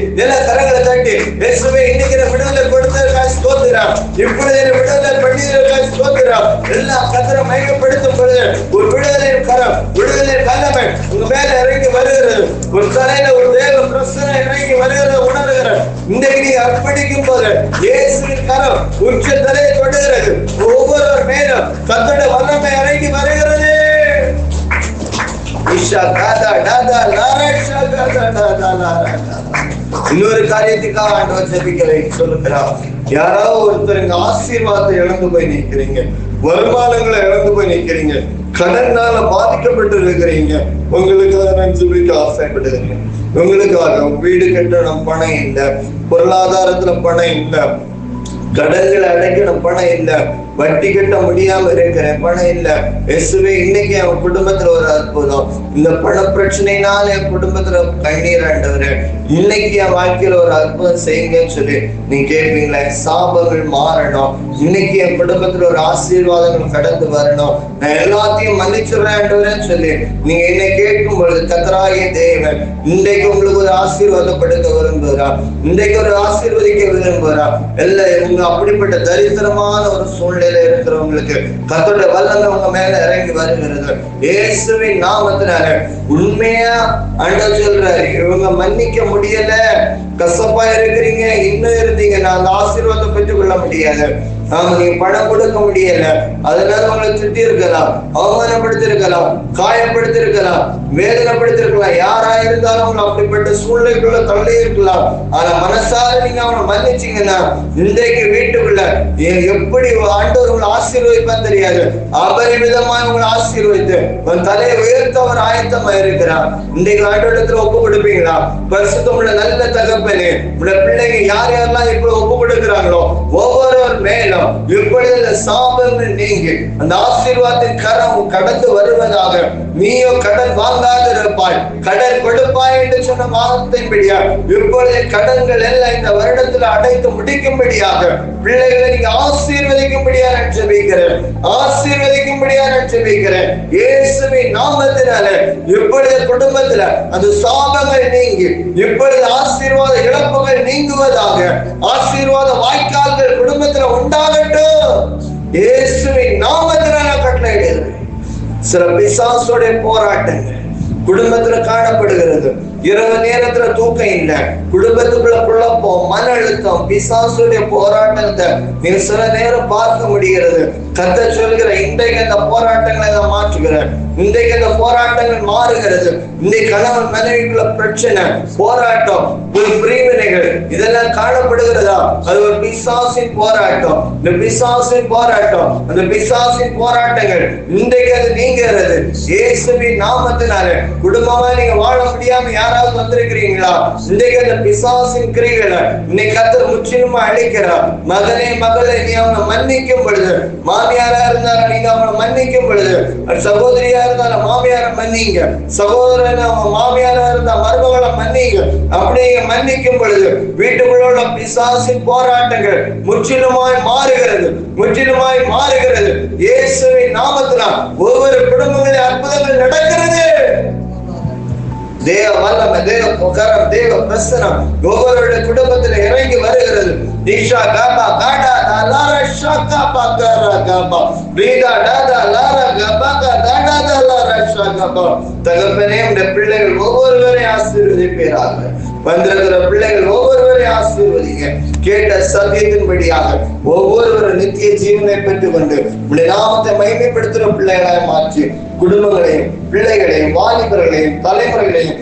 இயேசுவே இன்னைக்கு விடுதலை கொடுத்ததற்காக ஸ்தோத்திரம். இப்பொழுது விடுதலை பண்ணியதற்காக ஸ்தோத்திரம். எல்லா கர்த்தரை மகிமைப்படுத்தும் பொழுது ஒரு விடுதலையின் கரம், விடுதலையின் வல்லமை உங்க மேல இறங்கி வருகிறது. ஒரு தலையில ஒரு தேவ பிரசனம் இறங்கி வருகிறது உணர்கிறேன். இன்றைக்கு நீங்க அர்ப்பணிக்கும் போது இயேசுவின் கரம் உச்ச தலையை தொடுகிறது. ஒவ்வொரு மேலும் கர்த்தருடைய வல்லமை இறங்கி வருகிறது. இன்னொரு காரியத்துக்காக ஆண்டவர் ஜெபிக்க சொல்லுகிறார். யாராவது ஒருத்தர் இங்க ஆசீர்வாதத்தை இழந்து போய் நிற்கிறீங்க, வருமானங்களை இழந்து போய் நிற்கிறீங்க, கடனால பாதிக்கப்பட்டு இருக்கிறீங்க, உங்களுக்காக நான் ஜெபிக்க ஆசைப்படுகிறீங்க. உங்களுக்காக வீடு கட்டணும் பணம் இல்லை, பொருளாதாரத்துல பணம் இல்லை, கடன்களை அடைக்கணும் பணம் இல்லை, வட்டி கட்ட முடியாம இருக்கிற பணம் இல்ல. இயேசுவே இன்னைக்கு அவன் குடும்பத்துல ஒரு அற்புதம். இந்த பண பிரச்சனைனால என் குடும்பத்துல கண்ணீர் ஆண்டவரே, இன்னைக்கு என் வாழ்க்கையில ஒரு அற்புதம் செய்யுங்கன்னு சொல்லி நீ கேட்பீங்களா? சாபங்கள் மாறணும், இன்னைக்கு என் குடும்பத்துல ஒரு ஆசீர்வாதங்கள் கடந்து வரணும், நான் எல்லாத்தையும் மன்னிச்சுடுறேன் சொல்லி நீங்க என்ன கேட்கும் பொழுது கர்த்தராகிய தேவன் இன்றைக்கு உங்களுக்கு ஒரு ஆசீர்வாதப்படுத்த விரும்புகிறா, இன்றைக்கு ஒரு ஆசீர்வதிக்க விரும்புகிறா. எல்லாம் அப்படிப்பட்ட தரித்திரமான ஒரு சூழ்நிலை இருக்கிறவங்களுக்கு கர்த்தருடைய வல்லமை உங்க மேல இறங்கி வருகிறது. இயேசுவின் நாமத்தினால உண்மையா ஆண்டவர் சொல்றாரு, இவங்க மன்னிக்க முடியல, கசப்பா இருக்கிறீங்க, இன்னும் இருந்தீங்க, நான் அந்த ஆசீர்வாதத்தை பெற்றுக் கொள்ள முடியாது. ஆமா, நீங்க பணம் கொடுக்க முடியல, அதனால உங்களை திட்டி இருக்கலாம், அவமானப்படுத்தி இருக்கலாம், காயப்படுத்தி இருக்கலாம், வேதனைப்படுத்திருக்கலாம். யாரா இருந்தாலும் அவங்க அப்படிப்பட்ட சூழ்நிலைக்குள்ள தள்ளி இருக்கலாம். ஆனா மனசார நீங்க அவனை மன்னிச்சீங்கன்னா இன்றைக்கு வீட்டுக்குள்ள எப்படி ஆண்டவர் உங்களை ஆசீர்வதிப்பான்னு தெரியாது, அபரிமிதமாக உங்களை ஆசீர்வதித்து உன் தலையை உயர்த்த அவர் ஆயத்தமா இருக்கிறார். இன்றைக்கு ஆண்டவரிடத்துல ஒப்பு கொடுப்பீங்களா? பரிசுத்தமுள்ள நல்ல தகப்பனே, உள்ள பிள்ளைங்க யார் யாரெல்லாம் இப்படி ஒப்பு கொடுக்கிறாங்களோ ஒவ்வொருவர் மேலும் இப்பொழுது சாபங்கள் நீங்கி அந்த ஆசீர்வாதத்தின் கரம் கடந்து வருவதாக. நீயோ கடன் வாங்காத இருப்பாய், கடன் கொடுப்பாய் என்று சொன்ன வார்த்தையின்படியா இப்பொழுது கடன்கள் எல்லாம் இந்த வருடத்துல அடைத்து முடிக்கும்படியாக பிள்ளைகளை நீங்க ஆசீர்வதிக்கும்படியா நான் ஜெபிக்கிறேன். இயேசுவின் நாமத்தினால இப்பொழுது குடும்பத்துல அந்த சாபங்கள் நீங்கி இப்பொழுது ஆசீர்வாத இழப்புகள் நீங்குவதாக. ஆசீர்வாத வாய்க்கால்கள் குடும்பத்துல உண்டாகட்டும். இயேசுவின் நாமத்தினால கட்டளையிடுகிறேன். சில பிசாசுடைய போராட்டங்கள் குடும்பத்துல காணப்படுகிறது. இரவு நேரத்துல தூக்கம் இல்ல, குடும்பத்துக்குள்ள குழப்பம், மன அழுத்தம், பிசாசுடைய போராட்டத்தை நீ சில நேரம் பார்க்க முடிகிறது. கர்த்தர் சொல்கிற இன்றைக்கு அந்த போராட்டங்களை நான் மாற்றுகிறேன், இன்றைக்கு அந்த போராட்டங்கள் மாறுகிறது. இன்றைக்கு கணவன் மனைவிக்குள்ள பிரச்சனை, போராட்டம், ஒரு பிரிவினைகள் இதெல்லாம் காணப்படுகிறதா? அது ஒரு பிசாசின் போராட்டம். இந்த பிசாசின் போராட்டம், அந்த பிசாசின் போராட்டங்கள் இன்றைக்கு அது நீங்கிறது. இயேசுவின் நாமத்தினால குடும்பமா நீங்க வாழ முடியாம யாராவது வந்திருக்கிறீங்களா? இன்றைக்கு அந்த பிசாசின் கிரிகளை இன்னைக்கு கர்த்தர் முற்றிலுமா அழிக்கிறார். மகனே மகளே, நீ அவனை மன்னிக்கும் பொழுது, மாமியாரா இருந்தாலும் நீங்க அவனை மன்னிக்கும் பொழுது, சகோதரியா இருந்தாலும் மாமியாரை மன்னிங்க, சகோதரன் அவன் மாமியாரா இருந்தா மருமகளை மன்னிங்க. அப்படி நீங்க மன்னிக்கும் பொழுது வீட்டுக்குள்ள பிசாசின் போராட்டங்கள் முற்றிலுமாய் மாறுகிறது. இயேசுவின் நாமத்தினால் ஒவ்வொரு குடும்பங்களில் அற்புதங்கள் நடக்கிறது. தேவ வல்லமை, தேவ கரம், தேவ பிரசனம் ஒவ்வொருவருடைய குடும்பத்தில் இறங்கி வருகிறது. தீஷா காபா காடா லாரா ஷாகா பாக்கரா காபா ரீடா டாடா லாரா காபா காடா லாரா ஷாகா. தகப்பனே, இந்த பிள்ளைகள் ஒவ்வொருவரையும் ஆசீர்வதிப்பீராக. வந்திருக்கிற பிள்ளைகள் ஒவ்வொருவரையும் ஆசீர்வதிங்க. கேட்ட சத்தியத்தின்படியாக ஒவ்வொருவரும் நித்திய ஜீவனை பெற்றுக் கொண்டு உடைய நாமத்தை மகிமைப்படுத்துகிற பிள்ளைகளாக மாற்றி குடும்பங்களையும் பிள்ளைகளையும் வாலிபர்களையும் தலைமுறைகளையும்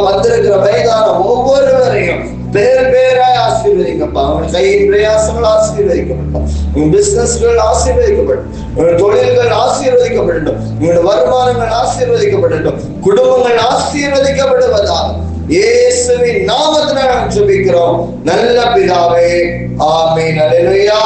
வந்திருக்கிற வயதான ஒவ்வொருவரையும் பேர் பேராய் ஆசீர்வதிக்கப்பா. அவன் கையின் பிரயாசங்கள் ஆசீர்வதிக்கப்பட்டோம். உங்க பிசினஸ்கள் ஆசீர்வதிக்கப்படும். உங்க தொழில்கள் ஆசீர்வதிக்கப்படட்டும். உங்களுடைய வருமானங்கள் ஆசீர்வதிக்கப்படட்டும். குடும்பங்கள் ஆசீர்வதிக்கப்படுவதாக இயேசுவின் நாமத்தினால் ஜெபிக்கிறோம் நல்ல பிதாவே. ஆமென். அல்லேலூயா.